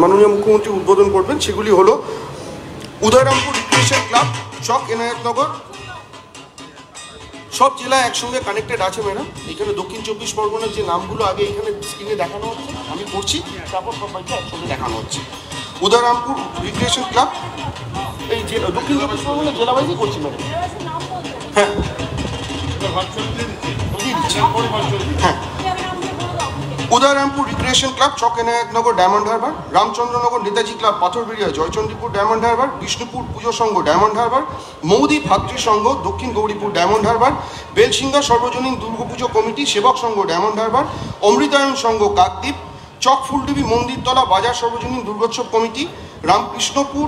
মাননীয় মুখ্যমন্ত্রী উদ্বোধন করবেন, সেগুলি হলো উদয়রামপুর রিক্রিয়েশন ক্লাব, চক এনায়েতনগর। সব জেলা একসঙ্গে কানেক্টেড আছে ম্যাডাম। এখানে দক্ষিণ 24 পরগনার যে নামগুলো আগে এখানে স্ক্রিনে দেখানো হচ্ছে, আমি করছি, তারপর সবাইকে একসঙ্গে দেখানো হচ্ছে। উদয়রামপুর রিক্রিয়েশন ক্লাব, এই যে দক্ষিণ 24 পরগনার জেলা ওয়াইজই করছি ম্যাডাম। হ্যাঁ হ্যাঁ, Udayrampur recreation club, Chak Enayetnagar, Diamond Harbour. Ramchandranagar Netaji club, Patharberia, Joychandipur, Diamond Harbour. Bishnupur Puja Sangha, Diamond Harbour. মৌদি ভাতৃ সংঘ, দক্ষিণ গৌরীপুর, ডায়মন্ড হারবার। বেলসিংহা সর্বজনীন দুর্গাপুজো কমিটি, সেবক সংঘ, ডায়মন্ড হারবার। অমৃতায়ন সংঘ, কাকদ্বীপ। চক ফুলডুবি মন্দিরতলা বাজার সর্বজনীন দুর্গোৎসব কমিটি, রামকৃষ্ণপুর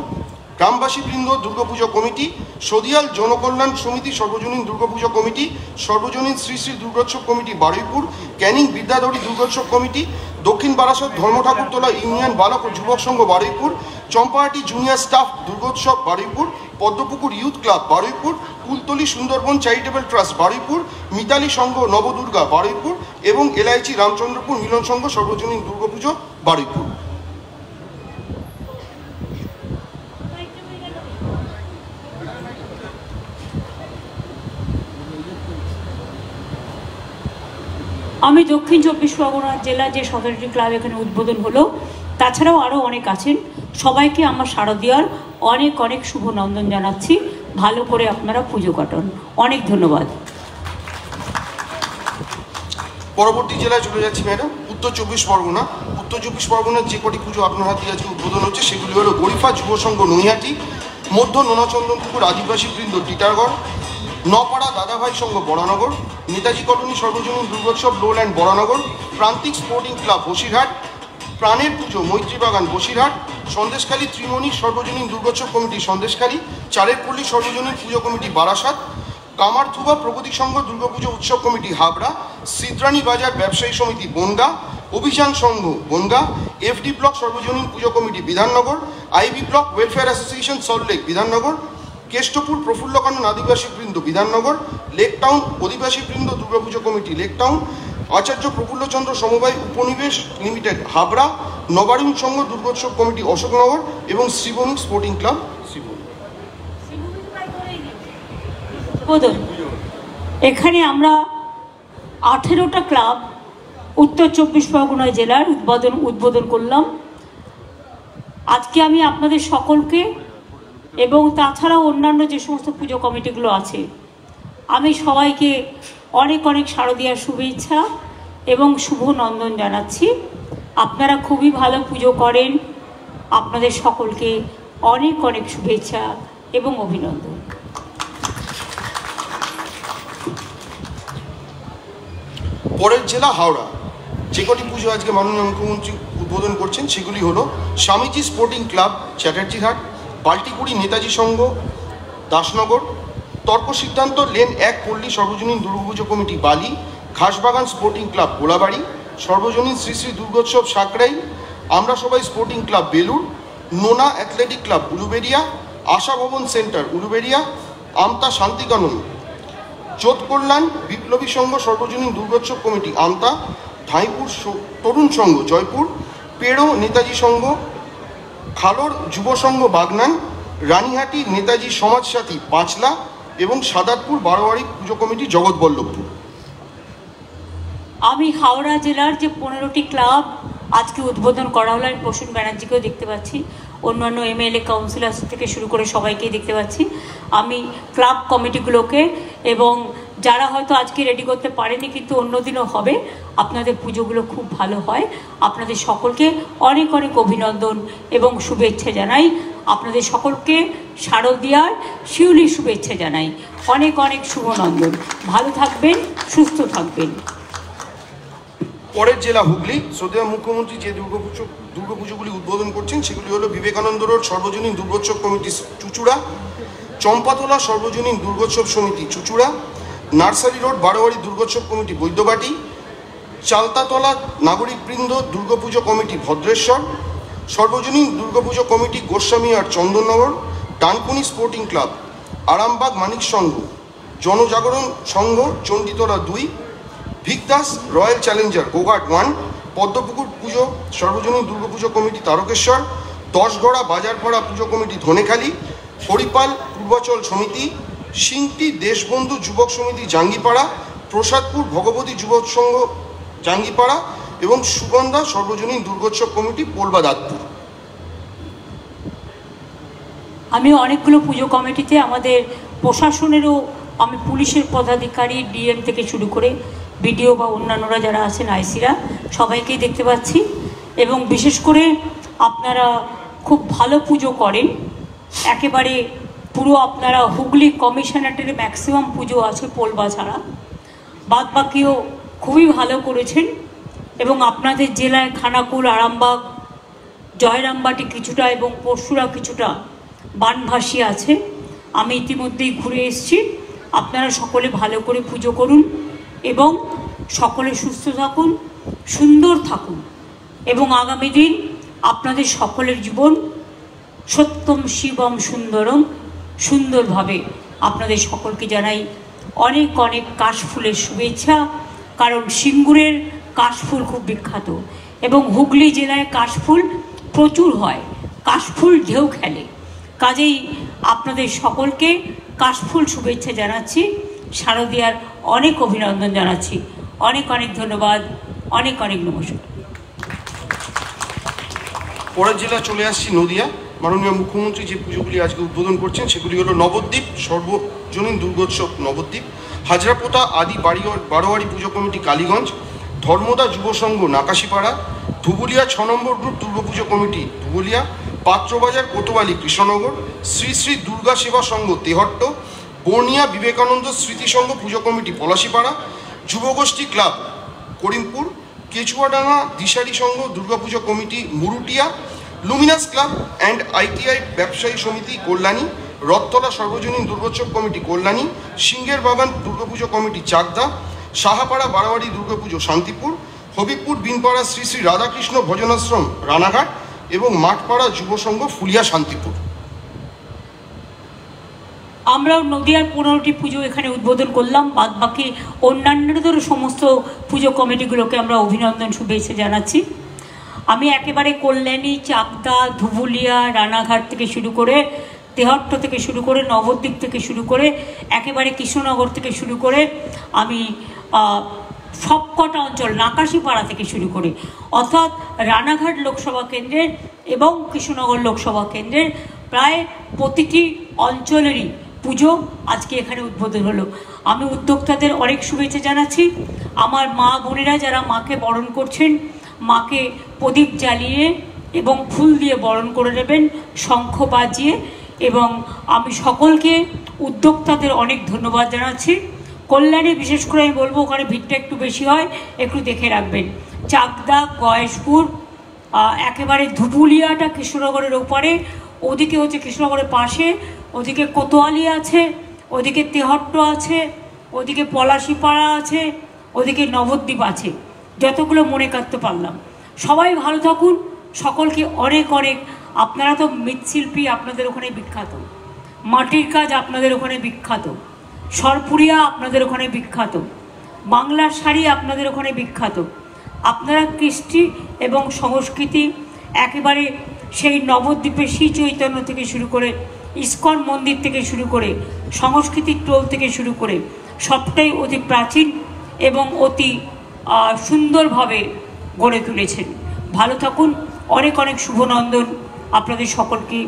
গ্রামবাসীবৃন্দ দুর্গাপুজো কমিটি। সদিয়াল জনকল্যাণ সমিতি সর্বজনীন দুর্গাপুজো কমিটি, সর্বজনীন শ্রী শ্রী দুর্গোৎসব কমিটি বারুইপুর। ক্যানিং বিদ্যাধরী দুর্গোৎসব কমিটি, দক্ষিণ বারাসত ধর্মঠাকুরতলা ইউনিয়ন বালক ও যুবক সংঘ Baruipur. Champahati junior staff Durgotsav Baruipur. Padmapukur youth club Baruipur. Kultali Sundarban charitable trust Baruipur. Mitali সংঘ নবদুর্গা বারুইপুর এবং এলআইচি রামচন্দ্রপুর মিলন সংঘ সর্বজনীন দুর্গাপুজো বারুইপুর। আমি দক্ষিণ 24 পরগনা জেলার যে 17টি ক্লাব এখানে উদ্বোধন হলো, তাছাড়াও আরও অনেক আছেন, সবাইকে আমার শারদীয়ার অনেক অনেক শুভ নন্দন জানাচ্ছি। ভালো করে আপনারা পুজো কাটান। অনেক ধন্যবাদ। পরবর্তী জেলায় চলে যাচ্ছি ম্যাডাম, উত্তর 24 পরগনা। উত্তর 24 পরগনার যে কটি পুজো আপনার হাতে আজকে উদ্বোধন হচ্ছে সেগুলি হলো গরিফা যুব সংঘ নৈহাটি, মধ্য নোনাচন্দনপুকুর আদিবাসী বৃন্দ টিটারগড়, নপাড়া দাদাভাই সংঘ বরানগর, নেতাজি কলোনি সর্বজনীন দুর্গোৎসব লোল্যান্ড বরানগর, প্রান্তিক স্পোর্টিং ক্লাব বসিরহাট, প্রাণের পুজো মৈত্রীবাগান বসিরহাট, সন্দেশখালী ত্রিমণি সর্বজনীন দুর্গোৎসব কমিটি সন্দেশখালী, চারের পল্লী সর্বজনীন পুজো কমিটি বারাসাত, কামারথুবা প্রগতি সংঘ দুর্গাপুজো উৎসব কমিটি হাবড়া, সিদ্রানী বাজার ব্যবসায়ী সমিতি বনগা, অভিযান সংঘ বনগা, এফডি ব্লক সর্বজনীন পুজো committee Bidhannagar, IB block welfare association Salt Lake Bidhannagar, Keshtopur Prafullakanan আদিবাসী বৃন্দ বিধাননগর, লেক টাউন অধিবাসী বৃন্দ Durga Puja committee Lake Town, Acharya Prafulla Chandra সমবায় উপনিবেশ লিমিটেড হাবড়া, নবারুণ সংঘ দুর্গোৎসব কমিটি অশোকনগর এবং শ্রীবণিক স্পোর্টিং ক্লাব শ্রীবণিক। এখানে আমরা 18টা ক্লাব উত্তর 24 পরগনা জেলার উদ্বোধন করলাম। আজকে আমি আপনাদের সকলকে এবং তাছাড়াও অন্যান্য যে সমস্ত পুজো কমিটিগুলো আছে, আমি সবাইকে অনেক অনেক শারদীয়ার শুভেচ্ছা এবং শুভ নন্দন জানাচ্ছি। আপনারা খুবই ভালো পুজো করেন। আপনাদের সকলকে অনেক অনেক শুভেচ্ছা এবং অভিনন্দন। পরের জেলা হাওড়া। যে কটি পুজো আজকে মাননীয় মুখ্যমন্ত্রী উদ্বোধন করছেন সেগুলি হলো স্বামীজি স্পোর্টিং ক্লাব চ্যাটার্জিঘাট, বাল্টিকুড়ি নেতাজি সংঘ দাসনগর, তর্ক সিদ্ধান্ত লেন 1 পল্লী সর্বজনীন দুর্গাপুজো কমিটি বালি, ঘাসবাগান স্পোর্টিং ক্লাব গোলাবাড়ি, সর্বজনীন শ্রী শ্রী দুর্গোৎসব সাঁকড়াই, আমরা সবাই স্পোর্টিং ক্লাব বেলুর, নোনা অ্যাথলেটিক ক্লাব উলুবেড়িয়া, আশা ভবন সেন্টার উলুবেড়িয়া, আমতা শান্তিকানন, চোদ কল্যাণ বিপ্লবী সংঘ সর্বজনীন দুর্গোৎসব কমিটি আমতা, ধাইপুর তরুণ সংঘ জয়পুর, পেড়ো নেতাজি সংঘ, খালোর যুব সংঘ বাগনান, রানীহাটি নেতাজি সমাজসাথী পাঁচলা এবং সাদাতপুর বারোয়ারি পুজো কমিটি জগৎবল্লভপুর। আমি হাওড়া জেলার যে 15টি ক্লাব আজকে উদ্বোধন করা হলো, আমি প্রসূন ব্যানার্জিকেও দেখতে পাচ্ছি, অন্যান্য এমএলএ কাউন্সিলর থেকে শুরু করে সবাইকেই দেখতে পাচ্ছি। আমি ক্লাব কমিটিগুলোকে এবং যারা হয়তো আজকে রেডি করতে পারেনি কিন্তু অন্যদিনও হবে, আপনাদের পুজোগুলো খুব ভালো হয়। আপনাদের সকলকে অনেক অনেক অভিনন্দন এবং শুভেচ্ছা জানাই। আপনাদের সকলকে শারদীয়ার শিউলি শুভেচ্ছা জানাই। অনেক অনেক শুভনন্দন। ভালো থাকবেন, সুস্থ থাকবেন। পরের জেলা হুগলি। শ্রদ্ধেয় মুখ্যমন্ত্রী যে দুর্গাপুজোগুলি উদ্বোধন করছেন সেগুলি হলো বিবেকানন্দ রোড সর্বজনীন দুর্গোৎসব কমিটি চুচুড়া, চম্পাতলা সর্বজনীন দুর্গোৎসব সমিতি চুচুড়া, নার্সারি রোড বারোয়ারি দুর্গোৎসব কমিটি বৈদ্যবাটি, চালতাতলা নাগরিকবৃন্দ দুর্গাপুজো কমিটি ভদ্রেশ্বর, সর্বজনীন দুর্গাপুজো কমিটি গোস্বামী আর চন্দননগর, ডানকুনি স্পোর্টিং ক্লাব আরামবাগ মানিক সংঘ, জনজাগরণ সংঘ চণ্ডীতলা 2, ভিকদাস রয়্যাল চ্যালেঞ্জার গোঘাট 1, পদ্মপুকুর পুজো সর্বজনীন দুর্গাপুজো কমিটি তারকেশ্বর, 10গড়া বাজারপাড়া পুজো কমিটি ধনেখালি, হরিপাল পূর্বাচল সমিতি, সিংটি দেশবন্ধু যুবক সমিতি জাঙ্গিপাড়া, প্রসাদপুর ভগবতী যুবক সংঘ জাঙ্গিপাড়া এবং সুগন্ধা সর্বজনীন দুর্গোৎসব কমিটি পোলবাদাতপুর। আমি অনেকগুলো পুজো কমিটিতে আমাদের প্রশাসনেরও আমি পুলিশের পদাধিকারী ডিএম থেকে শুরু করে বিডিও বা অন্যান্যরা যারা আছেন আইসিরা সবাইকেই দেখতে পাচ্ছি এবং বিশেষ করে আপনারা খুব ভালো পুজো করেন। একেবারে পুরো আপনারা হুগলি কমিশনারেটের ম্যাক্সিমাম পুজো আছে পোলবা ছাড়া, বাদ বাকিও খুবই ভালো করেছেন এবং আপনাদের জেলায় খানাকুল, আরামবাগ, জয়রামবাটি কিছুটা এবং পরশুরা কিছুটা বানভাসী আছে। আমি ইতিমধ্যেই ঘুরে এসেছি। আপনারা সকলে ভালো করে পুজো করুন এবং সকলে সুস্থ থাকুন, সুন্দর থাকুন এবং আগামী দিন আপনাদের সকলের জীবন সত্যম শিবম সুন্দরম সুন্দরভাবে আপনাদের সকলকে জানাই অনেক অনেক কাশফুলের শুভেচ্ছা। কারণ সিঙ্গুরের কাশফুল খুব বিখ্যাত এবং হুগলি জেলায় কাশফুল প্রচুর হয়, কাশফুল ঢেউ খেলে। কাজেই আপনাদের সকলকে কাশফুল শুভেচ্ছা জানাচ্ছি, শারদীয়ার অনেক অভিনন্দন জানাচ্ছি। অনেক অনেক ধন্যবাদ, অনেক অনেক নমস্কার। পরের জেলা চলে আসছি নদিয়া। মাননীয় মুখ্যমন্ত্রী যে পুজোগুলি আজকে উদ্বোধন করছেন সেগুলি হলো নবদ্বীপ সর্বজনীন দুর্গোৎসব নবদ্বীপ, হাজরাপোতা আদি বারোয়ারি পুজো কমিটি কালীগঞ্জ, ধর্মদা যুব সংঘ নাকাশিপাড়া, ধুবুলিয়া 6 নম্বর গ্রুপ দুর্গাপুজো কমিটি ধুবুলিয়া, পাত্রবাজার কোতোয়ালি কৃষ্ণনগর, শ্রী শ্রী দুর্গা সেবা সংঘ তেহট্ট, বর্নিয়া বিবেকানন্দ স্মৃতি সংঘ পুজো কমিটি পলাশিপাড়া, যুবগোষ্ঠী ক্লাব করিমপুর, কেচুয়াডাঙ্গা দিশারি সংঘ Durga Puja committee Murutia, luminous club and ITI ব্যবসায়ী সমিতি কল্যাণী, রথতলা সর্বজনীন দুর্গোৎসব কমিটি কল্যাণী, সিংহের বাগান দুর্গাপুজো কমিটি চাকদা, সাহাপাড়া বারোয়ারি দুর্গাপুজো শান্তিপুর, হবিবপুর বিনপাড়া শ্রী শ্রী রাধাকৃষ্ণ ভজনাশ্রম রানাঘাট এবং মাঠপাড়া যুব সংঘ ফুলিয়া শান্তিপুর। আমরাও নদিয়ার 15টি পুজো এখানে উদ্বোধন করলাম, বাদ বাকি অন্যান্যদেরও সমস্ত পুজো কমিটিগুলোকে আমরা অভিনন্দন শুভেচ্ছা জানাচ্ছি। আমি একেবারে কল্যাণী, চাকদা, ধুবুলিয়া, রানাঘাট থেকে শুরু করে তেহট্ট থেকে শুরু করে নবদ্বীপ থেকে শুরু করে একেবারে কৃষ্ণনগর থেকে শুরু করে আমি সবকটা অঞ্চল নাকাশিপাড়া থেকে শুরু করে অর্থাৎ রানাঘাট লোকসভা কেন্দ্রের এবং কৃষ্ণনগর লোকসভা কেন্দ্রের প্রায় প্রতিটি অঞ্চলেরই পুজো আজকে এখানে উদ্বোধন হলো। আমি উদ্যোক্তাদের অনেক শুভেচ্ছা জানাচ্ছি। আমার মা বোনেরা যারা মাকে বরণ করছেন, মাকে প্রদীপ জ্বালিয়ে এবং ফুল দিয়ে বরণ করে নেবেন, শঙ্খ বাজিয়ে, এবং আমি সকলকে উদ্যোক্তাদের অনেক ধন্যবাদ জানাচ্ছি। কল্যাণে বিশেষ করে আমি বলবো ওখানে ভিড়টা একটু বেশি হয়, একটু দেখে রাখবেন। চাকদা, গয়েশপুর, একেবারে ধুবুলিয়াটা কৃষ্ণনগরের ওপারে, ওদিকে হচ্ছে কৃষ্ণনগরের পাশে, ওদিকে কোতোয়ালি আছে, ওদিকে তেহট্ট আছে, ওদিকে পলাশিপাড়া আছে, ওদিকে নবদ্বীপ আছে, যতগুলো মনে করতে পারলাম। সবাই ভালো থাকুন, সকলকে অনেক অনেক। আপনারা তো মৃৎশিল্পী, আপনাদের ওখানে বিখ্যাত, মাটির কাজ আপনাদের ওখানে বিখ্যাত, সরপুরিয়া আপনাদের ওখানে বিখ্যাত, বাংলার শাড়ি আপনাদের ওখানে বিখ্যাত। আপনারা কৃষ্টি এবং সংস্কৃতি একেবারে সেই নবদ্বীপের শ্রী চৈতন্য থেকে শুরু করে ইস্কন মন্দির থেকে শুরু করে সংস্কৃতির টোল থেকে শুরু করে সবটাই অতি প্রাচীন এবং অতি সুন্দরভাবে গড়ে তুলেছেন। ভালো থাকুন, অনেক অনেক শুভনন্দন আপনাদের সকলকে,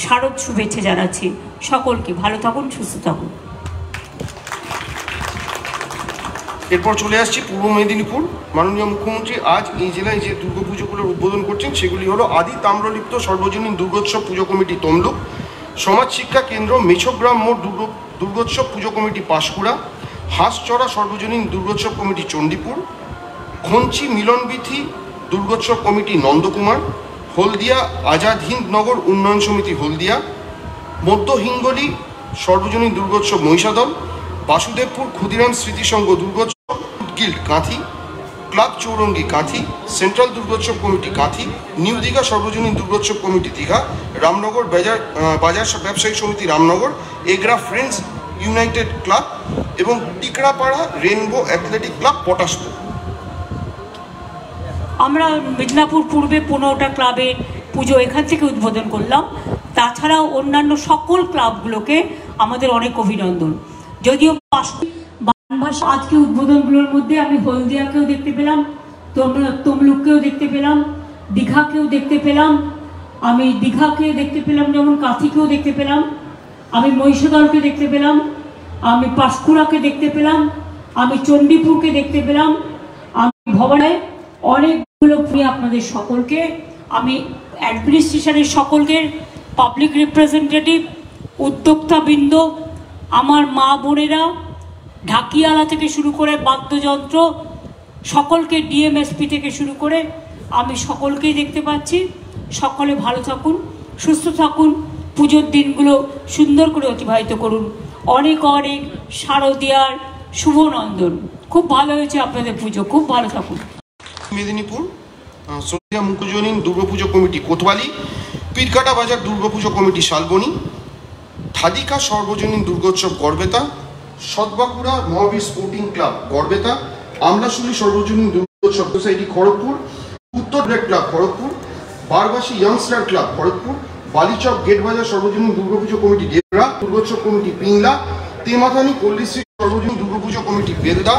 শারদ শুভেচ্ছা জানাচ্ছি সকলকে। ভালো থাকুন, সুস্থ থাকুন। এরপর চলে আসছি পূর্ব মেদিনীপুর। মাননীয় মুখ্যমন্ত্রী আজ এই জেলায় যে দুর্গাপুজোগুলোর উদ্বোধন করছেন সেগুলি হলো আদি তাম্রলিপ্ত সর্বজনীন দুর্গোৎসব পুজো কমিটি তমলুক, সমাজ শিক্ষা কেন্দ্র মেছোগ্রাম মোড় দুর্গোৎসব পুজো কমিটি পাঁশকুড়া, হাঁসচড়া সর্বজনীন দুর্গোৎসব কমিটি চণ্ডীপুর, ঘঞ্চি মিলনবিথি দুর্গোৎসব কমিটি নন্দকুমার, হলদিয়া আজাদ হিন্দ নগর উন্নয়ন সমিতি হলদিয়া, মধ্য হিঙ্গলি সর্বজনীন দুর্গোৎসব মহিষাদল, বাসুদেবপুর ক্ষুদিরাম স্মৃতিসংঘ Durgotsav guild Kanthi, club Chowringhee Kanthi, central Durgotsav committee Kanthi, new Digha সর্বজনীন দুর্গোৎসব কমিটি দীঘা, রামনগর বাজার ব্যবসায়ী সমিতি Ramnagar, Egra friends united club এবং Tikrapara rainbow athletic club Patashpur. আমরা মিদনাপুর পূর্বে 15টা ক্লাবের পুজো এখান থেকে উদ্বোধন করলাম। তাছাড়াও অন্যান্য সকল ক্লাবগুলোকে আমাদের অনেক অভিনন্দন। যদিও বানভাসা আজকে উদ্বোধনগুলোর মধ্যে আমি হলদিয়াকেও দেখতে পেলাম, তমলুককেও দেখতে পেলাম, দীঘাকেও দেখতে পেলাম, আমি দীঘাকে দেখতে পেলাম, যেমন কাঁথিকেও দেখতে পেলাম, আমি মহিষাদলকে দেখতে পেলাম, আমি পাঁশকুড়াকে দেখতে পেলাম, আমি চণ্ডীপুরকে দেখতে পেলাম, আমি ভবানায় অনেকগুলো আপনাদের সকলকে, আমি অ্যাডমিনিস্ট্রেশনের সকলকে, পাবলিক রিপ্রেজেন্টেটিভ, উদ্যোক্তাবৃন্দ, আমার মা বোনেরা, ঢাকিয়ালা থেকে শুরু করে বাদ্যযন্ত্র সকলকে, ডিএমএসপি থেকে শুরু করে আমি সকলকেই দেখতে পাচ্ছি। সকলে ভালো থাকুন, সুস্থ থাকুন, পুজোর দিনগুলো সুন্দর করে অতিবাহিত করুন। অনেক অনেক শারদীয়ার শুভনন্দন। খুব ভালো হয়েছে আপনাদের পুজো, খুব ভালো থাকুন। মেদিনীপুর সন্ধ্যা মুখজনীন দুর্গাপুজো কমিটি কোতোয়ালি, পীরকাটা বাজার দুর্গাপুজো কমিটি শালবনী, ঠাদিকা সর্বজনীন দুর্গোৎসব গড়বেতা, সদবাঁকুড়া মহাবীর স্পোর্টিং ক্লাব গড়বেতা, আমলাশুলি সর্বজনীন দুর্গোৎসব সোসাইটি খড়গপুর, উত্তর break club Kharagpur, Barbasi youngster club Kharagpur, Balichak Gatebazar সর্বজনীন দুর্গাপুজো কমিটি ডেবরা, দুর্গোৎসব কমিটি পিংলা, তেমাথানি পল্লীশ্রী সর্বজনীন Durga Puja committee Belda,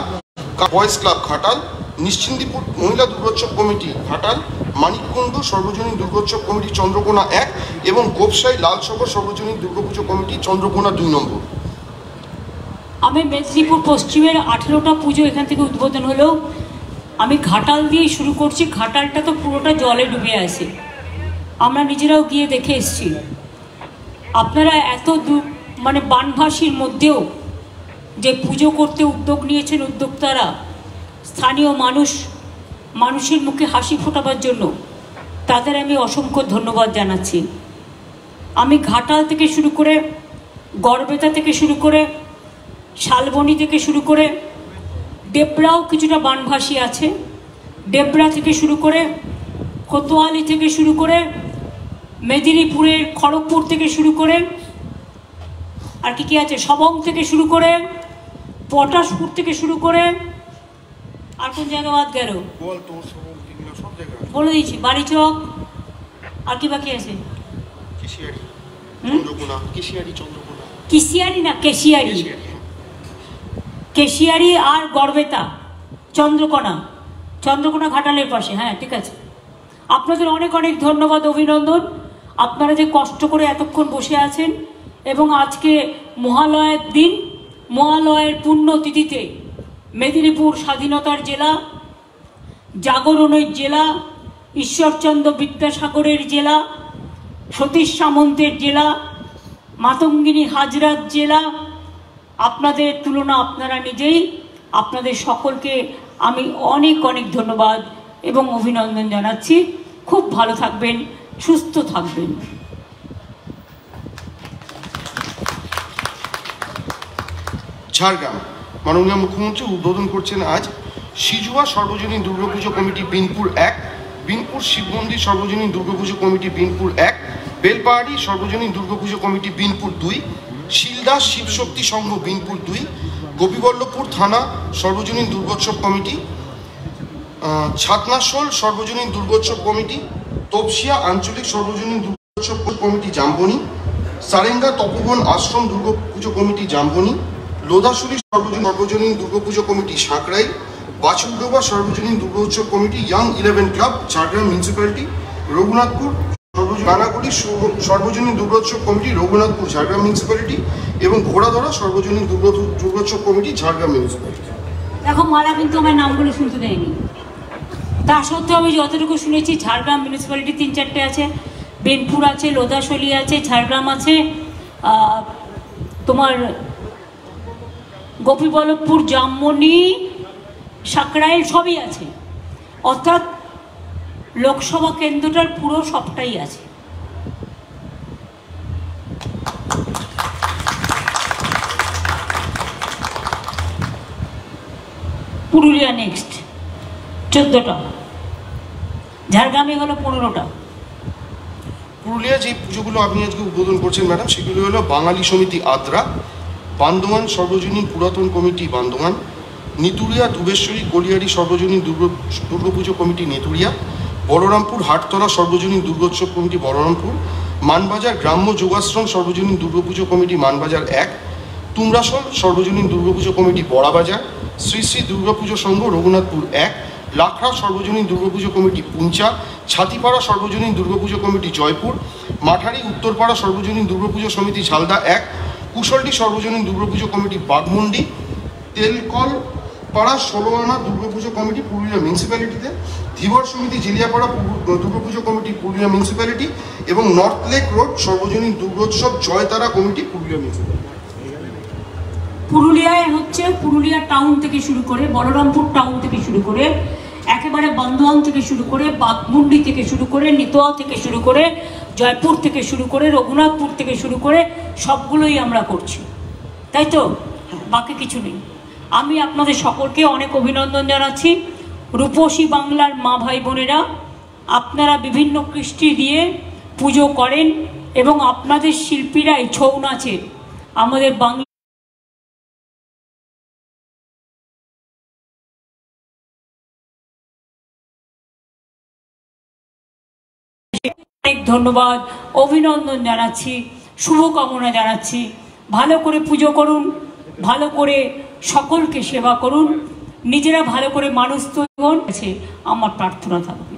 boys club Ghatal, Nischindipur মহিলা দুর্গোৎসব কমিটি ঘাটাল, মানিককুণ্ড সর্বজনীন দুর্গোৎসব কমিটি চন্দ্রকোনা 1 এবং গোপসাই লালসগর সর্বজনীন দুর্গাপুজো কমিটি চন্দ্রকোনা 2 নম্বর। আমি মেদিনীপুর পশ্চিমের 18টা পুজো এখান থেকে উদ্বোধন হলো। আমি ঘাটাল দিয়েই শুরু করছি। ঘাটালটা তো পুরোটা জলে ডুবে আছে, আমরা নিজেরাও গিয়ে দেখে এসেছি। আপনারা এত মানে বানভাসীর মধ্যেও যে পুজো করতে উদ্যোগ নিয়েছেন উদ্যোক্তারা, স্থানীয় মানুষের মুখে হাসি ফোটাবার জন্য, তাদের আমি অসংখ্য ধন্যবাদ জানাচ্ছি। আমি ঘাটাল থেকে শুরু করে, গড়বেতা থেকে শুরু করে, শালবনী থেকে শুরু করে, ডেবরাও কিছুটা বানভাসী আছে, ডেবরা থেকে শুরু করে, কোতোয়ালি থেকে শুরু করে, মেদিনীপুরের খড়গপুর থেকে শুরু করে, আর কি আছে, সবং থেকে শুরু করে, পটাশপুর থেকে শুরু করে, আর কোন জায়গা বাদ গেল বলে দিয়েছি, বাড়িচক, আর কি বাকি আছে, কিশিয়ারি না কেশিয়ারি, কেশিয়ারি আর গড়বেতা, চন্দ্রকোনা ঘাটালের পাশে। হ্যাঁ, ঠিক আছে। আপনাদের অনেক অনেক ধন্যবাদ, অভিনন্দন। আপনারা যে কষ্ট করে এতক্ষণ বসে আছেন এবং আজকে মহালয়ের দিন, মহালয়ের পুণ্যতিথিতে মেদিনীপুর স্বাধীনতার জেলা, জাগরণের জেলা, ঈশ্বরচন্দ্র বিদ্যাসাগরের জেলা, সতীশ সামন্তের জেলা, মাতঙ্গিনী হাজরার জেলা, আপনাদের তুলনা আপনারা নিজেই। আপনাদের সকলকে আমি অনেক অনেক ধন্যবাদ এবং অভিনন্দন জানাচ্ছি। খুব ভালো থাকবেন, সুস্থ থাকবেন। ঝাড়গ্রাম মাননীয় মুখ্যমন্ত্রী উদ্বোধন করছেন আজ সিজুয়া সর্বজনীন দুর্গাপুজো কমিটি বিনপুর 1, বিনপুর শিব মন্দির সর্বজনীন দুর্গাপুজো কমিটি বিনপুর 1, বেলপাহাড়ি সর্বজনীন দুর্গাপুজো কমিটি বিনপুর 2, শিলদা শিবশক্তি সংঘ বিনপুর 2, গোপীবল্লভপুর থানা সর্বজনীন দুর্গোৎসব কমিটি, ছাতনাশোল সর্বজনীন দুর্গোৎসব কমিটি, তপসিয়া আঞ্চলিক সর্বজনীন দুর্গোৎসব কমিটি জামবনি, সারেঙ্গা তপোবন আশ্রম দুর্গাপুজো কমিটি জামবনি, লোধাশুলি সর্বজনীন দুর্গাপুজো কমিটি সাঁকরাই, বাছুরডোবা সর্বজনীন Durgotsav committee young 11 club Jhargram municipality, Raghunathpur Ganaguri সর্বজনীন দুর্গোৎসব কমিটি রঘুনাথপুর ঝাড়গ্রাম মিউনিসিপ্যালিটি এবং ঘোড়াধরা সর্বজনীন দুর্গোৎসব কমিটি ঝাড়গ্রাম মিউনিসিপ্যালিটি। দেখো, মারা কিন্তু আমার নামগুলো শুনতে দেয়নি। তা সত্ত্বেও আমি যতটুকু শুনেছি, ঝাড়গ্রাম মিউনিসিপ্যালিটি 3-4টে আছে, বেনপুর আছে, লোধাশলি আছে, ঝাড়গ্রাম আছে, তোমার গোপীবল্লভপুর, জামবনি, সাঁকরাইল সবই আছে। অর্থাৎ লোকসভা কেন্দ্রটার পুরো সবটাই আছে। পুরুলিয়া নেক্সট 14টা, ঝাড়গ্রামে হলো 15টা। পুরুলিয়া যে পুজোগুলো আপনি আজকে উদ্বোধন করছেন ম্যাডাম, সেগুলো হলো বাঙালি সমিতি আদ্রা, বান্দোয়ান সর্বজনীন পুরাতন কমিটি বান্দোয়ান, নিতুড়িয়া দুবেশ্বরী কলিয়ারি সর্বজনীন দুর্গাপুজো কমিটি নেতুড়িয়া, বলরামপুর হাটতলা সর্বজনীন দুর্গোৎসব কমিটি বলরামপুর, মানবাজার গ্রাম্য যোগাশ্রম সর্বজনীন দুর্গাপুজো কমিটি মানবাজার 1, তুমরাসল সর্বজনীন দুর্গাপুজো কমিটি বড়াবাজার, শ্রী শ্রী দুর্গাপুজো সংঘ রঘুনাথপুর 1, লাখড়া সর্বজনীন দুর্গাপুজো কমিটি পুঞ্চা, ছাতিপাড়া সর্বজনীন দুর্গাপুজো কমিটি জয়পুর, মাঠারি উত্তরপাড়া সর্বজনীন দুর্গাপুজো সমিতি ঝালদা 1, কুশলটি সর্বজনীন দুর্গাপুজো কমিটি বাঘমুন্ডি, তেলকল পাড়া 16 আনা দুর্গাপুজো কমিটি পুরুলিয়া মিউনিসিপ্যালিটিতে, ধীবর সমিতি জেলিয়াপাড়া দুর্গাপুজো কমিটি পুরুলিয়া মিউনিসিপ্যালিটি এবং নর্থ লেক রোড সর্বজনীন দুর্গোৎসব জয়তারা কমিটি পুরুলিয়া মিউনিসিপ্যালিটি। পুরুলিয়ায় হচ্ছে পুরুলিয়া টাউন থেকে শুরু করে বলরামপুর টাউন থেকে শুরু করে একেবারে বন্ধন থেকে শুরু করে বাঘমুন্ডি থেকে শুরু করে নিতোয়া থেকে শুরু করে জয়পুর থেকে শুরু করে রঘুনাথপুর থেকে শুরু করে সবগুলোই আমরা করছি, তাই তো? বাকি কিছু নেই। আমি আপনাদের সকলকে অনেক অভিনন্দন জানাচ্ছি। রূপসী বাংলার মা ভাই বোনেরা, আপনারা বিভিন্ন কৃষ্টি দিয়ে পুজো করেন এবং আপনাদের শিল্পীরাই ছৌ নাচে আমাদের বাংলা অনেক ধন্যবাদ, অভিনন্দন জানাচ্ছি, শুভকামনা জানাচ্ছি। ভালো করে পুজো করুন, ভালো করে সকলকে সেবা করুন, নিজেরা ভালো করে মানুষ তৈরি হন, আমার প্রার্থনা থাকবে।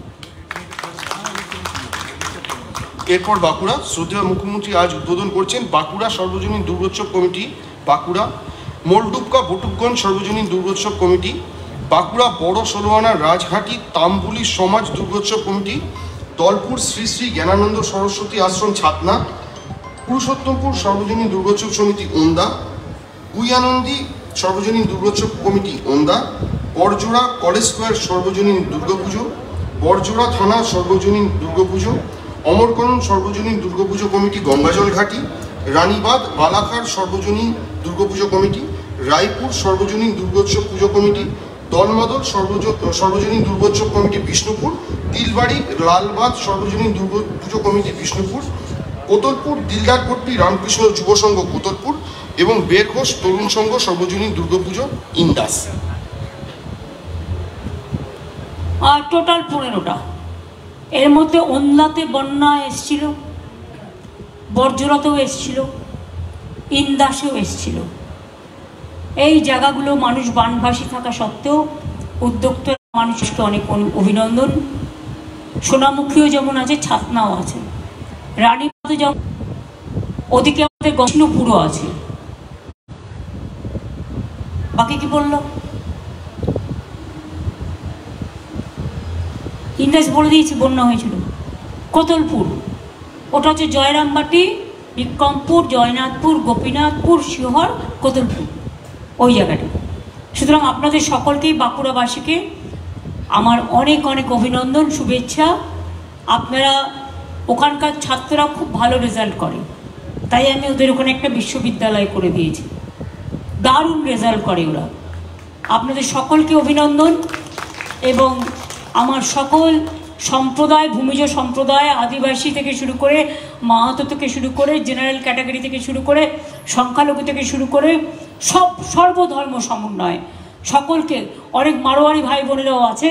এরপর বাঁকুড়া, শ্রদ্ধেয় মুখ্যমন্ত্রী আজ উদ্বোধন করছেন বাঁকুড়া সর্বজনীন দুর্গোৎসব কমিটি বাঁকুড়া, মোলডুবকা বটুকগঞ্জ সর্বজনীন দুর্গোৎসব কমিটি বাঁকুড়া, বড় ষোলোয়ানা রাজঘাটি তাম্বুলি সমাজ দুর্গোৎসব কমিটি, দলপুর শ্রী শ্রী জ্ঞানানন্দ সরস্বতী আশ্রম ছাতনা, পুরুষোত্তমপুর সর্বজনীন দুর্গোৎসব সমিতি ওন্দা, গুইয়ানন্দী সর্বজনীন Durgotsav committee Onda, Barjora college square সর্বজনীন দুর্গাপুজো, বড়জোড়া থানা সর্বজনীন দুর্গাপুজো, অমরকরণ সর্বজনীন দুর্গাপুজো কমিটি গঙ্গাজল ঘাটি, রানীবাদ বালাখার সর্বজনীন দুর্গাপুজো কমিটি, রায়পুর সর্বজনীন দুর্গোৎসব পুজো কমিটি, দলমাদল সর্বজনীন দুর্গোৎসব কমিটি বিষ্ণুপুর, তিলবাড়ি লালবাদ সর্বজনীন দুর্গাপুজো কমিটি বিষ্ণুপুর, কোতলপুর দিলদারপট্টি রামকৃষ্ণ যুব সংঘ কোতলপুর এবং বেরঘোষ তরুণ সংঘ সর্বজনীন দুর্গাপুজো ইন্দাস। আর টোটাল 15টা। এর মধ্যে ওন্দলাতে বন্যা এসছিল, বড়জোড়াতেও এসছিল, ইন্দাসেও এসছিল। এই জায়গাগুলো মানুষ বানভাসী থাকা সত্ত্বেও উদ্যোক্তা মানুষকে অনেক অভিনন্দন। সোনামুখীও যেমন আছে, ছাতনাও আছে, রানীবাদে যেমন, ওদিকে আমাদের বিষ্ণুপুরও আছে। বাকি কি বললো? ইন্দাস বলে দিয়েছি বন্যা হয়েছিল। কোতলপুর, ওটা হচ্ছে জয়রামবাটি, বিক্রমপুর, জয়নাথপুর, গোপীনাথপুর, শিহর, কোতলপুর, ওই জায়গাটা। সুতরাং আপনাদের সকলকেই বাঁকুড়াবাসীকে আমার অনেক অনেক অভিনন্দন, শুভেচ্ছা। আপনারা ওখানকার ছাত্ররা খুব ভালো রেজাল্ট করে, তাই আমি ওদের ওখানে একটা বিশ্ববিদ্যালয় করে দিয়েছি। দারুণ রেজাল্ট করে ওরা। আপনাদের সকলকে অভিনন্দন। এবং আমার সকল সম্প্রদায়, ভূমিজ সম্প্রদায়, আদিবাসী থেকে শুরু করে, মাহাতো থেকে শুরু করে, জেনারেল ক্যাটাগরি থেকে শুরু করে, সংখ্যালঘু থেকে শুরু করে সর্বধর্ম সমন্বয় সকলকে, অনেক মারোয়ারি ভাই বোনেরাও আছে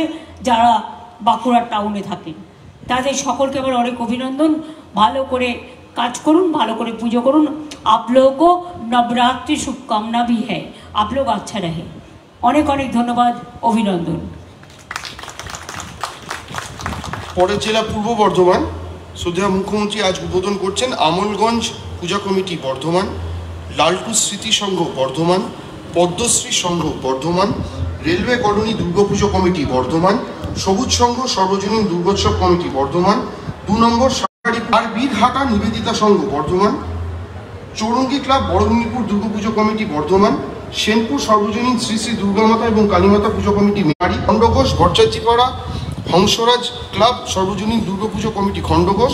যারা বাঁকুড়া টাউনে থাকেন, তাদের সকলকে আমার অনেক অভিনন্দন। ভালো করে কাজ করুন, ভালো করে পুজো করুন। आप लोगों को नवरात्रि शुभकामना भी है, आप लोग अच्छा रहे। অনেক অনেক ধন্যবাদ, অভিনন্দন। পরের জেলা পূর্ব বর্ধমান, শ্রদ্ধেয় মুখ্যমন্ত্রী আজ উদ্বোধন করছেন আমলগঞ্জ পূজা কমিটি বর্ধমান, লালটু স্মৃতি সংঘ বর্ধমান, পদ্মশ্রী সংঘ Bardhaman, railway colony Durga Puja committee Bardhaman, সবুজ সংঘ সর্বজনীন দুর্গোৎসব কমিটি বর্ধমান, 2 নম্বর সরকারি আর বীরহাটা নিবেদিতা সংঘ বর্ধমান, চৌরঙ্গি ক্লাব বড়মিপুর দুর্গাপুজো কমিটি বর্ধমান, সেনপুর সর্বজনীন শ্রী শ্রী দুর্গামাতা এবং কালীমাতা পুজো কমিটি মেমারি, খণ্ডঘোষ ভট্টাচিপাড়া হংসরাজ ক্লাব সর্বজনীন দুর্গাপুজো কমিটি খণ্ডঘোষ,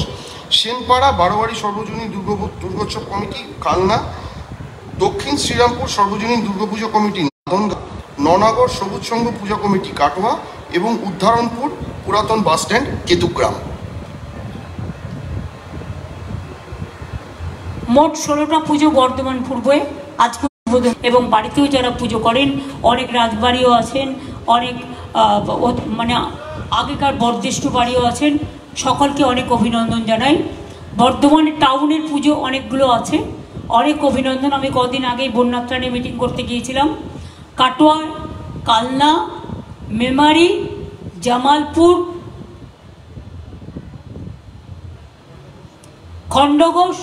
সেনপাড়া বারোয়ারি সর্বজনীন দুর্গোৎসব কমিটি কালনা, দক্ষিণ শ্রীরামপুর সর্বজনীন দুর্গাপুজো কমিটি নাদনগা, ননাগড় সবুজ সংঘ পূজা কমিটি কাটোয়া এবং উদ্ধারণপুর পুরাতন বাসস্ট্যান্ড কেতুগ্রাম। মোট 16টা পুজো বর্ধমান পূর্বে আজকে এবং বাড়িতেও যারা পুজো করেন, অনেক রাজবাড়িও আছেন, অনেক মানে আগেকার বরদেষ্ট বাড়িও আছেন, সকলকে অনেক অভিনন্দন জানাই। বর্ধমান টাউনের পুজো অনেকগুলো আছে, অনেক অভিনন্দন। আমি কদিন আগেই বন্যাত্রাণে মিটিং করতে গিয়েছিলাম। কাটোয়া, কালনা, মেমারি, জামালপুর, খণ্ডঘোষ,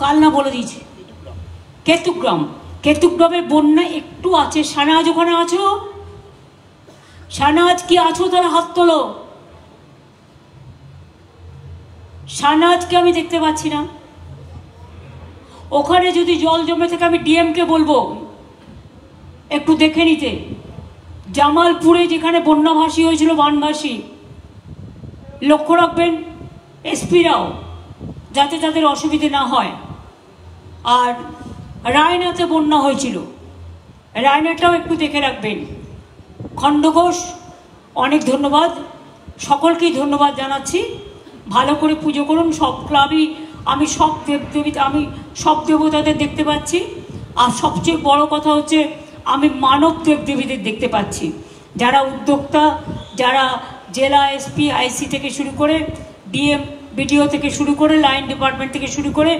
কালনা বলে দিয়েছি, কেতুগ্রামের বন্যা একটু আছে। শাহনাজ ওখানে আছো? শাহনাজ কি আছো? তারা হাত তোলো। শাহনাজকে আমি দেখতে পাচ্ছি না। ওখানে যদি জল জমে থাকে আমি ডিএমকে বলবো একটু দেখে নিতে। জামালপুরে যেখানে বন্যাভাসী হয়েছিল, বানভাসী, লক্ষ্য রাখবেন এসপিরাও, যাতে তাদের অসুবিধে না হয়। আর রায়নাতে বন্যা হয়েছিল, রায়নাটাও একটু দেখে রাখবেন। খণ্ডঘোষ, অনেক ধন্যবাদ, সকলকেই ধন্যবাদ জানাচ্ছি। ভালো করে পুজো করুন। সব ক্লাবই আমি সব দেবতাদের দেখতে পাচ্ছি। আর সবচেয়ে বড় কথা হচ্ছে আমি মানব দেবদেবীদের দেখতে পাচ্ছি। যারা উদ্যোক্তা, যারা জেলা এসপি, আইসি থেকে শুরু করে ডিএম, বিডিও থেকে শুরু করে লাইন ডিপার্টমেন্ট থেকে শুরু করে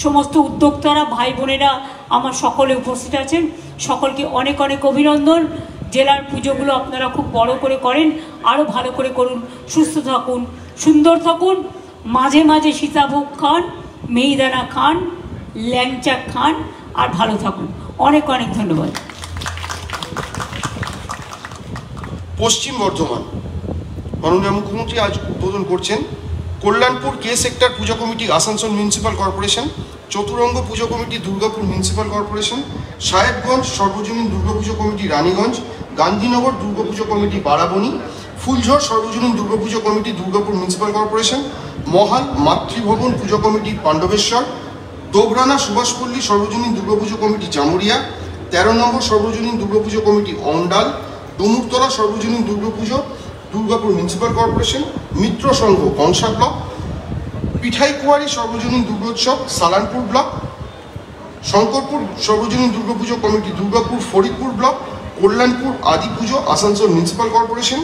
সমস্ত উদ্যোক্তারা, ভাই বোনেরা আমার সকলে উপস্থিত আছেন। সকলকে অনেক অনেক অভিনন্দন। জেলার পুজোগুলো আপনারা খুব বড় করে করেন, আরও ভালো করে করুন। সুস্থ থাকুন, সুন্দর থাকুন, মাঝে মাঝে সীতাভোগ খান, মিহিদানা খান, ল্যাংচা খান, আর ভালো থাকুন। অনেক অনেক ধন্যবাদ। পশ্চিম বর্ধমান মাননীয় মুখ্যমন্ত্রী আজ উদ্বোধন করছেন কল্যাণপুর কে সেক্টর পুজো committee, Asansol municipal corporation, Chaturanga পুজো committee, Durgapur municipal corporation, Sahebganj সর্বজনীন দুর্গাপুজো কমিটি, রানীগঞ্জ, গান্ধীনগর দুর্গাপুজো কমিটি, বারাবণী, ফুলঝড় সর্বজনীন Durga Puja committee, Durgapur municipal corporation, মহাল মাতৃভবন পুজো কমিটি, পাণ্ডবেশ্বর, দোবরানা সুভাষপল্লী সর্বজনীন দুর্গাপুজো কমিটি, জামুরিয়া, 13 নম্বর সর্বজনীন দুর্গাপুজো কমিটি, অন্ডাল, ডুমুরতলা সর্বজনীন দুর্গাপুজো, দুর্গাপুর মিউনিসিপ্যাল কর্পোরেশন, মিত্র সংঘ কংসা ব্লক, পিঠাইকুয়ারি সর্বজনীন দুর্গোৎসব, সালানপুর ব্লক, শঙ্করপুর সর্বজনীন দুর্গাপুজো কমিটি, দুর্গাপুর ফরিদপুর ব্লক, কল্যাণপুর আদি পুজো, আসানসোল মিউনিসিপ্যাল কর্পোরেশন,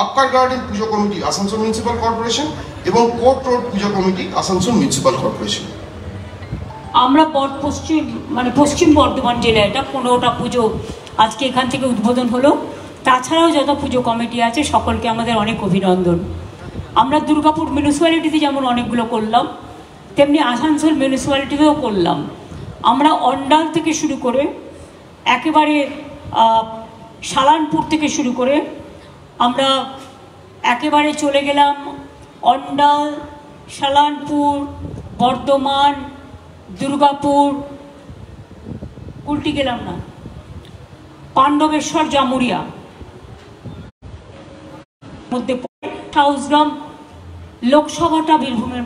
আক্কার গার্ডেন পুজো কমিটি, আসানসোল মিউনিসিপ্যাল কর্পোরেশন এবং কোর্ট রোড পুজো কমিটি, আসানসোল মিউনিসিপ্যাল কর্পোরেশন। আমরা পশ্চিম বর্ধমান জেলায় এটা 15টা পুজো আজকে এখান থেকে উদ্বোধন হলো। তাছাড়াও যত পুজো কমিটি আছে সকলকে আমাদের অনেক অভিনন্দন। আমরা দুর্গাপুর মিউনিসিপ্যালিটিতে যেমন অনেকগুলো করলাম, তেমনি আসানসোল মিউনিসিপ্যালিটিতেও করলাম। আমরা অন্ডাল থেকে শুরু করে একেবারে সালানপুর থেকে শুরু করে আমরা একেবারে চলে গেলাম অন্ডাল, সালানপুর, বর্ধমান, দুর্গাপুর, উল্টি গেলাম না, পাণ্ডবেশ্বর, জামুরিয়া মধ্যে হাউসগ্রাম। লোকসভাটা বীরভূমের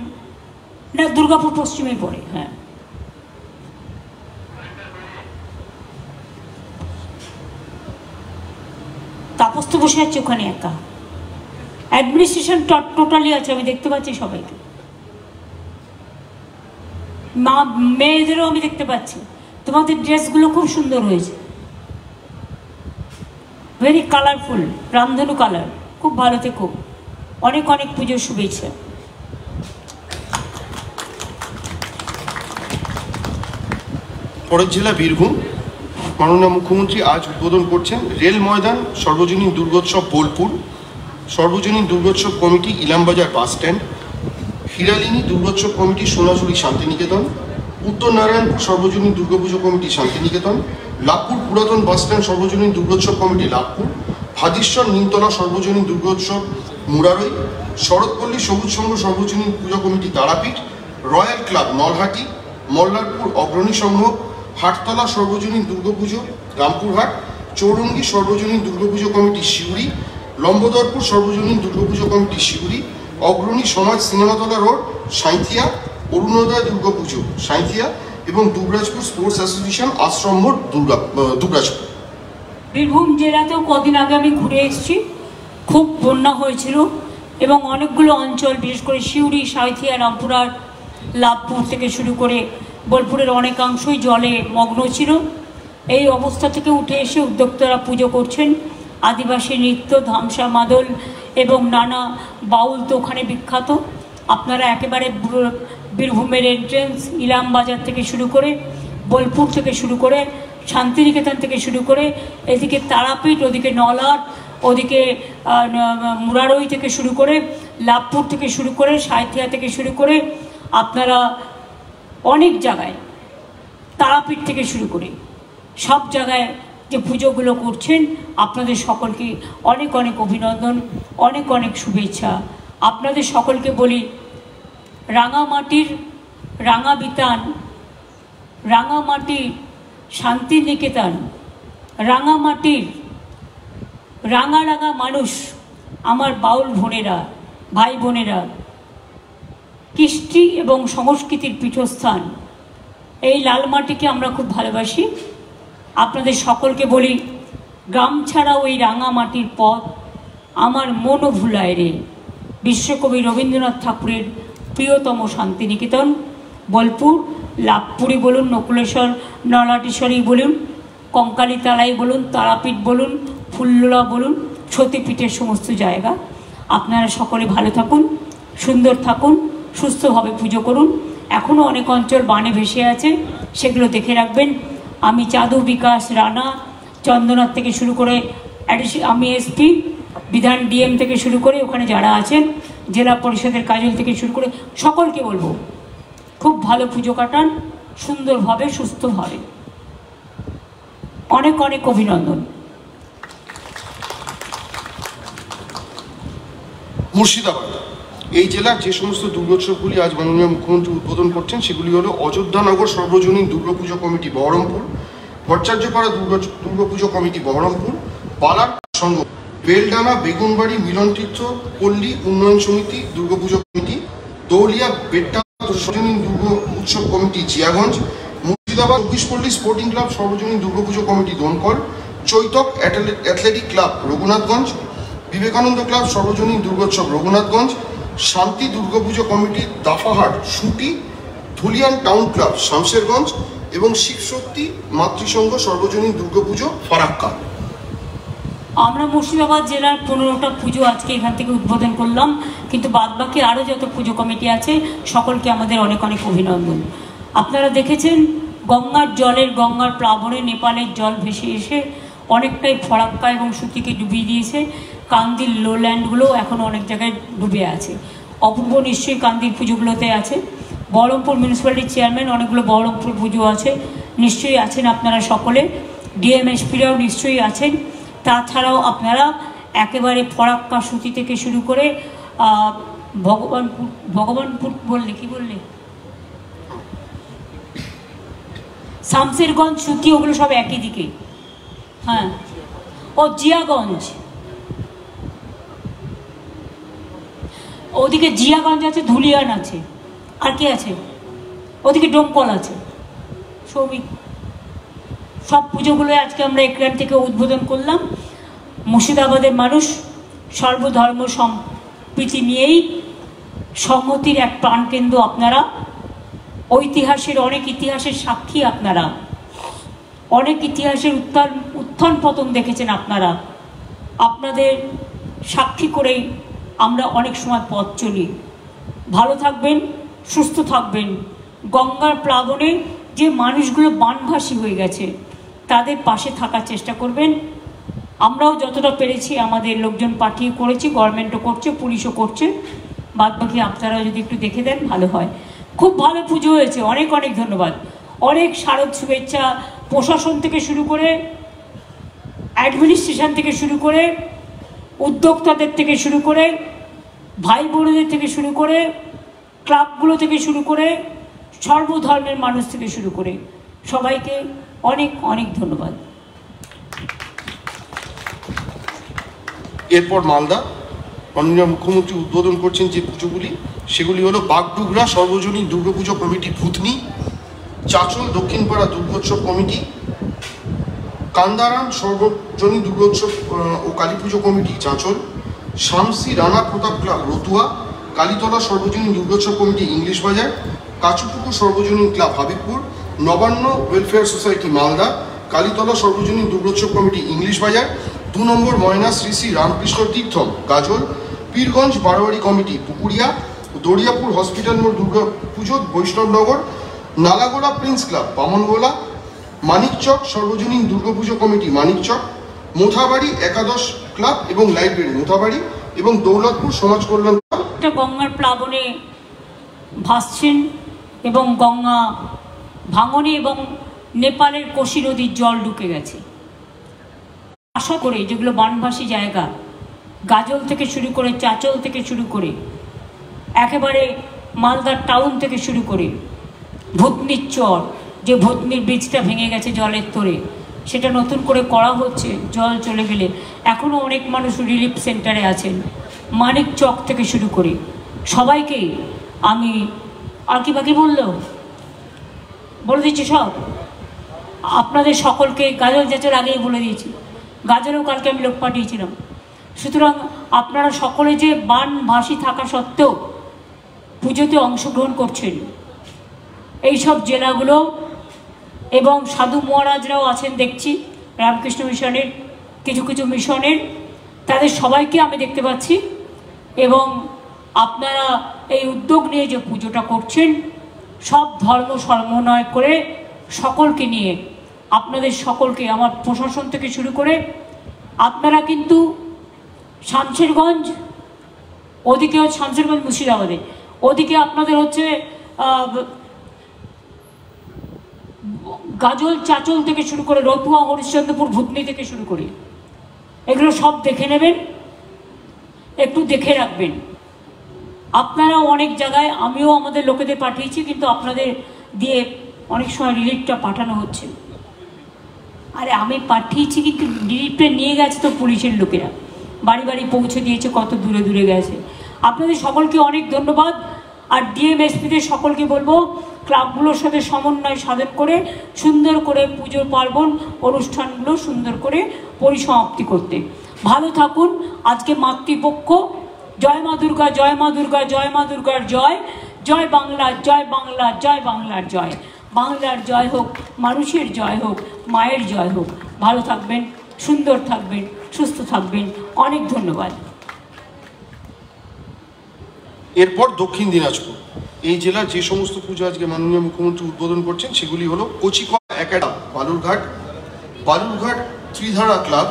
না, দুর্গাপুর পশ্চিমে পড়ে। হ্যাঁ, তাপস তো বসে আছে ওখানে একা। অ্যাডমিনিস্ট্রেশন টোটালি আছে, আমি দেখতে পাচ্ছি সবাইকে। মেয়েদেরও আমি দেখতে পাচ্ছি। তোমাদের ড্রেসগুলো খুব সুন্দর হয়েছে, ভেরি কালারফুল, রামধনু কালার, খুব ভালো থেকো। অনেক অনেক পুজোর শুভেচ্ছা। পরের জেলা বীরভূম মাননীয় মুখ্যমন্ত্রী আজ উদ্বোধন করছেন রেল ময়দান সর্বজনীন দুর্গোৎসব বোলপুর, সর্বজনীন Durgotsav committee Ilambazar bus stand, হিরালিনী দুর্গোৎসব কমিটি সোনাঝুরি শান্তিনিকেতন, উত্তর নারায়ণপুর সর্বজনীন দুর্গাপুজো কমিটি শান্তিনিকেতন, লাভপুর পুরাতন বাস স্ট্যান্ড সর্বজনীন দুর্গোৎসব কমিটি লাভপুর, ভাদিশ্বর নিমতলা সর্বজনীন দুর্গোৎসব মুরারই, শরৎপল্লী সবুজ সংঘ সর্বজনীন পুজো committee Tarapith, royal club Nalhati, Mallarpur অগ্রণী সংঘ, হাটতলা সর্বজনীন দুর্গাপুজো রামপুরহাট, চৌরঙ্গী সর্বজনীন দুর্গাপুজো কমিটি সিউড়ি, লম্বদরপুর সর্বজনীন দুর্গাপুজো কমিটি সিউড়ি, অগ্রণী সমাজ সিনেমাতলা রোড সাঁইথিয়া, অরুণোদয় দুর্গাপুজো সাঁইথিয়া এবং দুবরাজপুর স্পোর্টস অ্যাসোসিয়েশন আশ্রম মোড় দুবরাজপুর। বীরভূম জেলাতেও কদিন আগে আমি ঘুরে এসেছি, খুব বন্যা হয়েছিল এবং অনেকগুলো অঞ্চল, বিশেষ করে সিউড়ি, সাঁইথিয়া, রামপুরহাট, লাভপুর থেকে শুরু করে বোলপুরের অনেকাংশই জলে মগ্ন ছিল। এই অবস্থা থেকে উঠে এসে উদ্যোক্তারা পুজো করছেন। আদিবাসী নৃত্য, ধামসা, মাদল এবং নানা বাউল তো ওখানে বিখ্যাত। আপনারা একেবারে বীরভূমের এন্ট্রেন্স, ইলাম বাজার থেকে শুরু করে, বোলপুর থেকে শুরু করে, শান্তিনিকেতন থেকে শুরু করে, এদিকে তারাপীঠ, ওদিকে নলাট, ওদিকে মুরারই থেকে শুরু করে, লাভপুর থেকে শুরু করে, সাঁইথিয়া থেকে শুরু করে, আপনারা অনেক জায়গায়, তারাপীঠ থেকে শুরু করে সব জায়গায় যে পুজোগুলো করছেন, আপনাদের সকলকে অনেক অনেক অভিনন্দন, অনেক অনেক শুভেচ্ছা। আপনাদের সকলকে বলি, রাঙামাটির রাঙাবিতান, রাঙামাটির শান্তিনিকেতন, রাঙামাটির রাঙা রাঙা মানুষ, আমার বাউল বোনেরা, ভাই বোনেরা, কৃষ্টি এবং সংস্কৃতির পীঠস্থান এই লালমাটিকে আমরা খুব ভালোবাসি। আপনাদের সকলকে বলি, গ্রাম ছাড়াও এই রাঙামাটির পথ আমার মনও ভুলায় রে। বিশ্বকবি রবীন্দ্রনাথ ঠাকুরের প্রিয়তম শান্তিনিকেতন, বোলপুর, লাভপুরি বলুন, নকুলেশ্বর নলাটেশ্বরী বলুন, কঙ্কালীতলাই বলুন, তারাপীঠ বলুন, ফুল্লরা বলুন, সতীপীঠের সমস্ত জায়গা। আপনারা সকলে ভালো থাকুন, সুন্দর থাকুন, সুস্থভাবে পুজো করুন। এখনও অনেক অঞ্চল বানে ভেসে আছে, সেগুলো দেখে রাখবেন। আমি চাঁদু, বিকাশ, রানা, চন্দ্রনাথ থেকে শুরু করে, আমি এসপি, বিধান ডিএম থেকে শুরু করে ওখানে যারা আছেন, জেলা পরিষদের কাজল থেকে শুরু করে সকলকে বলবো, খুব ভালো পুজো কাটান, সুন্দরভাবে, সুস্থভাবে। অনেক অনেক অভিনন্দন। মুর্শিদাবাদ, এই জেলার যে সমস্ত দুর্গোৎসবগুলি আজ মাননীয় মুখ্যমন্ত্রী উদ্বোধন করছেন সেগুলি হলো অযোধ্যানগর সর্বজনীন দুর্গাপুজো কমিটি বহরমপুর, ভট্টাচার্যপাড়া দুর্গাপুজো কমিটি বহরমপুর, পালার সংঘ, বেলডানা বেগুনবাড়ি মিলনতীর্থ পল্লী উন্নয়ন সমিতি দুর্গাপুজো কমিটি, দৌলিয়া বেট্টা সর্বজনীন দুর্গা উৎসব কমিটি জিয়াগঞ্জ, মুর্শিদাবাদ 24 পল্লী স্পোর্টিং ক্লাব সর্বজনীন Durga Puja committee Domkal, Chaitak athletic club Raghunathganj, Vivekananda club সর্বজনীন দুর্গোৎসব রঘুনাথগঞ্জ, শান্তি Durga Puja committee Dafahat Suti, Dhulian town club Shamsherganj এবং শিবশক্তি মাতৃসংঘ সর্বজনীন দুর্গাপুজো ফারাক্কা। আমরা মুর্শিদাবাদ জেলার 15টা পুজো আজকে এখান থেকে উদ্বোধন করলাম, কিন্তু বাদবাকি আরও যত পুজো কমিটি আছে সকলকে আমাদের অনেক অনেক অভিনন্দন। আপনারা দেখেছেন গঙ্গার জলের, গঙ্গার প্লাবনে নেপালের জল ভেসে এসে অনেকটাই ফরাক্কা এবং সুতিকে ডুবিয়ে দিয়েছে। কান্দির লোল্যান্ডগুলো এখনও অনেক জায়গায় ডুবে আছে। অপূর্ব নিশ্চয়ই কান্দির পুজোগুলোতে আছে। বহরমপুর মিউনিসিপ্যালিটির চেয়ারম্যান, অনেকগুলো বহরমপুর পুজো আছে, নিশ্চয়ই আছেন আপনারা সকলে। ডিএমএসপিরাও নিশ্চয়ই আছেন। তাছাড়াও আপনারা একেবারে ফরাক্কা সুতি থেকে শুরু করে ভগবানপুর বললে কি বললে, শামশেরগঞ্জ, সুতি, ওগুলো সব একই দিকে। হ্যাঁ, ও জিয়াগঞ্জ, ওদিকে জিয়াগঞ্জ আছে, ধুলিয়ান আছে, আর কি আছে, ওদিকে ডোমকল আছে, সৌমিক। সব পুজোগুলো আজকে আমরা এখান থেকে উদ্বোধন করলাম। মুর্শিদাবাদের মানুষ সর্বধর্ম সম্প্রীতি নিয়েই সংহতির এক প্রাণকেন্দ্র। আপনারা ঐতিহাসের, অনেক ইতিহাসের সাক্ষী, আপনারা অনেক ইতিহাসের উত্থান পতন দেখেছেন আপনারা। আপনাদের সাক্ষী করেই আমরা অনেক সময় পথ চলি। ভালো থাকবেন, সুস্থ থাকবেন। গঙ্গার প্লাবনে যে মানুষগুলো বানভাসী হয়ে গেছে তাদের পাশে থাকার চেষ্টা করবেন। আমরাও যতটা পেরেছি আমাদের লোকজন পাঠিয়ে করেছি, গভর্নমেন্টও করছে, পুলিশও করছে। বাদবাকি আপনারা যদি একটু দেখে দেন ভালো হয়। খুব ভালো পুজো হয়েছে, অনেক অনেক ধন্যবাদ। অনেক শারদ শুভেচ্ছা প্রশাসন থেকে শুরু করে, অ্যাডমিনিস্ট্রেশন থেকে শুরু করে, উদ্যোক্তাদের থেকে শুরু করে, ভাই বোনদের থেকে শুরু করে, ক্লাবগুলো থেকে শুরু করে, সর্বধর্মের মানুষ থেকে শুরু করে সবাইকে অনেক অনেক ধন্যবাদ। এরপর মালদা, মাননীয় মুখ্যমন্ত্রী উদ্বোধন করছেন যে পুজোগুলি সেগুলি হলো বাগডুগরা সর্বজনীন দুর্গাপুজো কমিটি ভূতনি, চাচল দক্ষিণপাড়া দুর্গোৎসব কমিটি, কান্দারাম সর্বজনীন দুর্গোৎসব ও কালী পুজো কমিটি চাঁচল, শামসি রানা প্রতাপ ক্লাব রতুয়া, কালীতলা সর্বজনীন দুর্গোৎসব কমিটি ইংলিশ বাজার, কাচুপুকুর সর্বজনীন club Habibpur, Nabanna welfare society Malda, Kalitala সর্বজনীন দুর্গোৎসব কমিটি ইংলিশ বাজার। 2 নম্বর ময়না শ্রী শ্রী রামকৃষ্ণ তীর্থম গাজল। পীরগঞ্জ বারোয়ারি কমিটি পুকুরিয়া। দরিয়াপুর হসপিটাল মোড় দুর্গা পুজো বৈষ্ণবনগর। নালাগোলা প্রিন্স ক্লাব বামনগোলা। মানিকচক সর্বজনীন দুর্গাপুজো কমিটি মানিকচক। মোথাবাড়ি একাদশ ক্লাব এবং লাইব্রেরি মোথাবাড়ি এবং দৌলতপুর সমাজ কল্যাণ। গঙ্গার প্লাবনে ভাসছেন এবং গঙ্গা ভাঙনে এবং নেপালের কোশি নদীর জল ঢুকে গেছে। আশা করে যেগুলো বানভাসী জায়গা, গাজল থেকে শুরু করে চাচল থেকে শুরু করে একেবারে মালদার টাউন থেকে শুরু করে ভূতনির চর, যে ভূতনির ব্রিজটা ভেঙে গেছে জলের তোরে, সেটা নতুন করে করা হচ্ছে জল চলে গেলে। এখনও অনেক মানুষ রিলিফ সেন্টারে আছেন। মানিক চক থেকে শুরু করে সবাইকে আমি আর কি বাকি বলে দিচ্ছি সব আপনাদের সকলকে। গাজল চাচল আগেই বলে দিয়েছি, গাজলেও কালকে আমি লোক পাঠিয়েছিলাম। সুতরাং আপনারা সকলে যে বানভাসী থাকা সত্ত্বেও পুজোতে অংশগ্রহণ করছেন, এইসব জেলাগুলো এবং সাধু মহারাজরাও আছেন দেখছি, রামকৃষ্ণ মিশনের কিছু কিছু মিশনের, তাদের সবাইকে আমি দেখতে পাচ্ছি। এবং আপনারা এই উদ্যোগ নিয়ে যে পুজোটা করছেন, সব ধর্ম সমন্বয় করে সকলকে নিয়ে, আপনাদের সকলকে, আমার প্রশাসন থেকে শুরু করে, আপনারা কিন্তু শামশেরগঞ্জ, ওদিকে হচ্ছে শামশেরগঞ্জ মুর্শিদাবাদে, ওদিকে আপনাদের হচ্ছে গাজল চাচল থেকে শুরু করে রতুয়া হরিশ্চন্দ্রপুর ভূতনি থেকে শুরু করে এগুলো সব দেখে নেবেন, একটু দেখে রাখবেন। আপনারা অনেক জায়গায়, আমিও আমাদের লোকেদের পাঠিয়েছি, কিন্তু আপনাদের দিয়ে অনেক সময় রিলিফটা পাঠানো হচ্ছে। আরে আমি পাঠিয়েছি কিন্তু রিলিফটা নিয়ে গেছে তো পুলিশের লোকেরা, বাড়ি বাড়ি পৌঁছে দিয়েছে, কত দূরে দূরে গেছে। আপনাদের সকলকে অনেক ধন্যবাদ। আর ডিএমএসপিদের সকলকে বলবো ক্লাবগুলোর সাথে সমন্বয় সাধন করে সুন্দর করে পুজোর পার্বণ অনুষ্ঠানগুলো সুন্দর করে পরিসমাপ্তি করতে। ভালো থাকুন। আজকে মাতৃপক্ষ। জয় মা দুর্গা, জয় মা দুর্গা, জয় মা দুর্গার জয়। জয় বাংলা, জয় বাংলা, জয় বাংলার জয়। বাংলার জয় হোক, মানুষের জয় হোক, মায়ের জয় হোক। ভালো থাকবেন, সুন্দর থাকবেন, সুস্থ থাকবেন। অনেক ধন্যবাদ। এরপর দক্ষিণ দিনাজপুর। এই জেলার যে সমস্ত পুজো আজকে মাননীয় মুখ্যমন্ত্রী উদ্বোধন করছেন সেগুলি হলো কচিকলা একাডেমি বালুরঘাট, বালুরঘাট ত্রিধারা ক্লাব,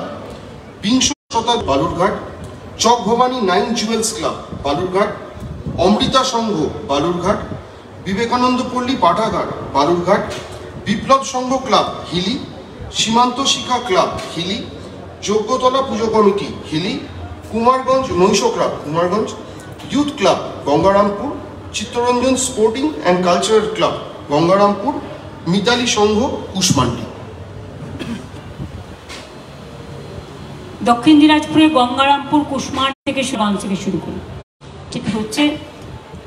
বিংশ শতাব্দী বালুরঘাট, চক ভবানী 9 জুয়েলস ক্লাব বালুরঘাট, অমৃতা সংঘ বালুরঘাট, বিবেকানন্দ পল্লী পাঠাঘাট বালুরঘাট, বিপ্লব সংঘ ক্লাব হিলি, সীমান্ত শিক্ষা ক্লাব হিলি, যোগ্যতলা পুজো কমিটি হিলি, কুমারগঞ্জ নৈশ club Kumarganj, youth club Gangarampur, Chittaranjan sporting and cultural club Gangarampur, Mitali সংঘ কুশমান্ডি। দক্ষিণ দিনাজপুরে গঙ্গারামপুর কুশমান্ডি থেকে শুরু করি ঠিক হচ্ছে।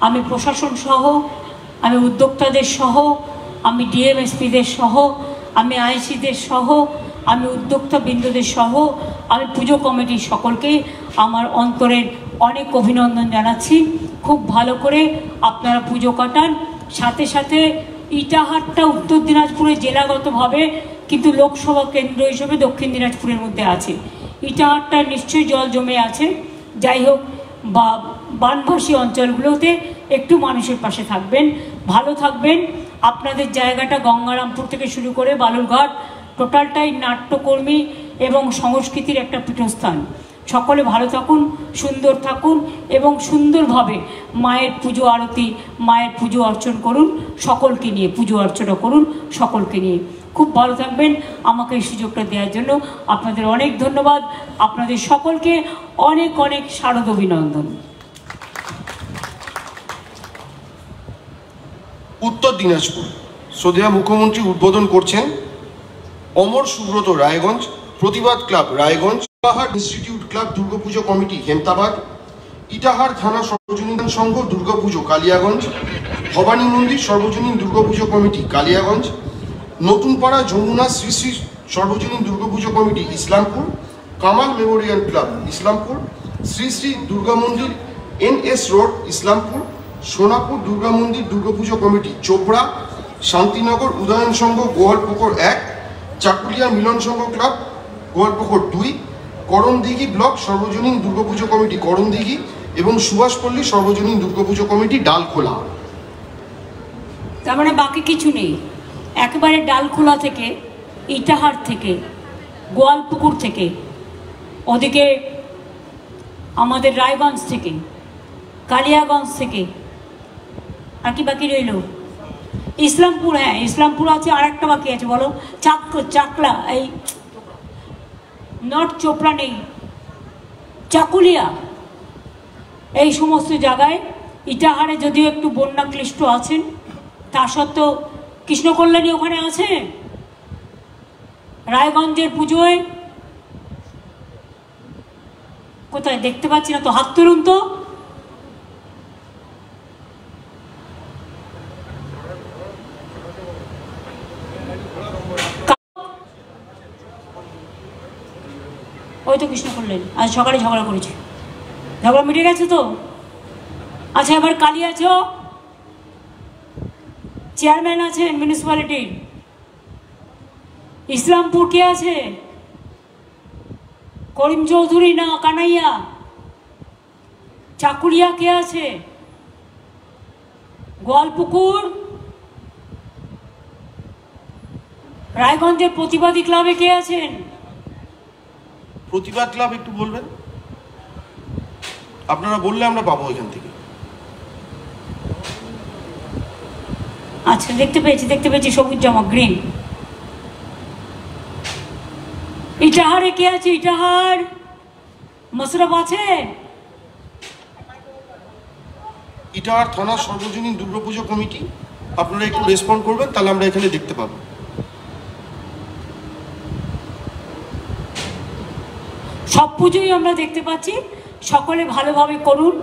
আমি প্রশাসন সহ, আমি উদ্যোক্তাদের সহ, আমি ডিএমএসপিদের সহ, আমি আইসিদের সহ, আমি উদ্যোক্তা বৃন্দদের সহ, আমি পুজো কমিটির সকলকে আমার অন্তরের অনেক অভিনন্দন জানাচ্ছি। খুব ভালো করে আপনারা পুজো কাটান। সাথে সাথে ইটাহারটা উত্তর দিনাজপুরে জেলাগতভাবে কিন্তু লোকসভা কেন্দ্র হিসেবে দক্ষিণ দিনাজপুরের মধ্যে আছে। ইটাহারটা নিশ্চয়ই জল জমে আছে। যাই হোক, বা বানভাসী অঞ্চলগুলোতে একটু মানুষের পাশে থাকবেন, ভালো থাকবেন। আপনাদের জায়গাটা গঙ্গারামপুর থেকে শুরু করে বালুরঘাট টোটালটাই নাট্যকর্মী এবং সংস্কৃতির একটা পীঠস্থান। সকলে ভালো থাকুন, সুন্দর থাকুন এবং সুন্দরভাবে মায়ের পুজো আরতি, মায়ের পুজো অর্চন করুন। সকলকে নিয়ে পুজো অর্চনা করুন, সকলকে নিয়ে। খুব ভালো থাকবেন। আমাকে এই সুযোগটা দেওয়ার জন্য আপনাদের অনেক ধন্যবাদ। আপনাদের সকলকে অনেক অনেক শারদ অভিনন্দন। উত্তর দিনাজপুর। শ্রদ্ধেয় মুখ্যমন্ত্রী উদ্বোধন করছেন অমর সুব্রত রায়গঞ্জ, প্রতিবাদ club Raiganj, Itahar institute club Durga Puja committee Hemtabad, Itahar থানা সর্বজনীন সংঘ দুর্গাপুজো কালিয়াগঞ্জ, ভবানী মন্দির সর্বজনীন দুর্গাপুজো কমিটি কালিয়াগঞ্জ, নতুনপাড়া যমুনা শ্রী শ্রী সর্বজনীন Durga Puja committee Islampur, Kamal Memorial club Islampur, Shri Shri Durga মন্দির NS রোড ইসলামপুর, সোনাপুর দুর্গা মন্দির দুর্গাপুজো কমিটি চোপড়া, শান্তিনগর উদয়ন সংঘ গোয়ালপুকুর 1, চাকুলিয়া মিলন সংঘ ক্লাব গোয়ালপুকুর 2, করণদিঘি ব্লক সর্বজনীন দুর্গাপুজো কমিটি করণদিঘি এবং সুভাষপল্লী সর্বজনীন দুর্গাপুজো কমিটি ডালখোলা। তার মানে বাকি কিছু নেই, একেবারে ডালখোলা থেকে, ইটাহার থেকে, গোয়ালপুকুর থেকে, ওদিকে আমাদের রায়গঞ্জ থেকে, কালিয়াগঞ্জ থেকে, আর কি বাকি রইল? ইসলামপুর, হ্যাঁ ইসলামপুর আছে, আর একটা বাকি আছে বলো, চাকলা, এই নর্থ চোপড়া নেই, চাকুলিয়া, এই সমস্ত জায়গায়। ইটাহারে যদিও একটু বন্যা ক্লিষ্ট আছেন, তা সত্ত্বেও কৃষ্ণ কল্যাণী ওখানে আছে। রায়গঞ্জের পুজোয় কোথায় দেখতে পাচ্ছি না তো, হাত তুলুন তো। ওই তো কৃষ্ণ কল্যাণী, আজ সকালে ঝগড়া করেছে, ঝগড়া মিটে গেছে তো। আচ্ছা, এবার কালী আছো, চেয়ারম্যান আছেন মিউনিসিপ্যালিটির। ইসলামপুর কে আছে? করিম চৌধুরী না কানাইয়া? চাকুলিয়া কে আছে? গোয়ালপুকুর, রায়গঞ্জের প্রতিবাদী ক্লাবে কে আছেন? প্রতিবাদ ক্লাব একটু বলবেন, আপনারা বললে আমরা পাবো এখান থেকে। আচ্ছা, দেখতে পেয়েছি সবুজ জামা, গ্রিন। ইটাহারে কে আছে? ইটাহার মশরফ আছে? ইটাহার থানা সর্বজনীন দুর্গাপুজো কমিটি, আপনারা একটু রেসপন্ড করবেন, তাহলে আমরা এখানে দেখতে পাবো। সব পুজোই আমরা দেখতে পাচ্ছি, সকলে ভালোভাবে করুন।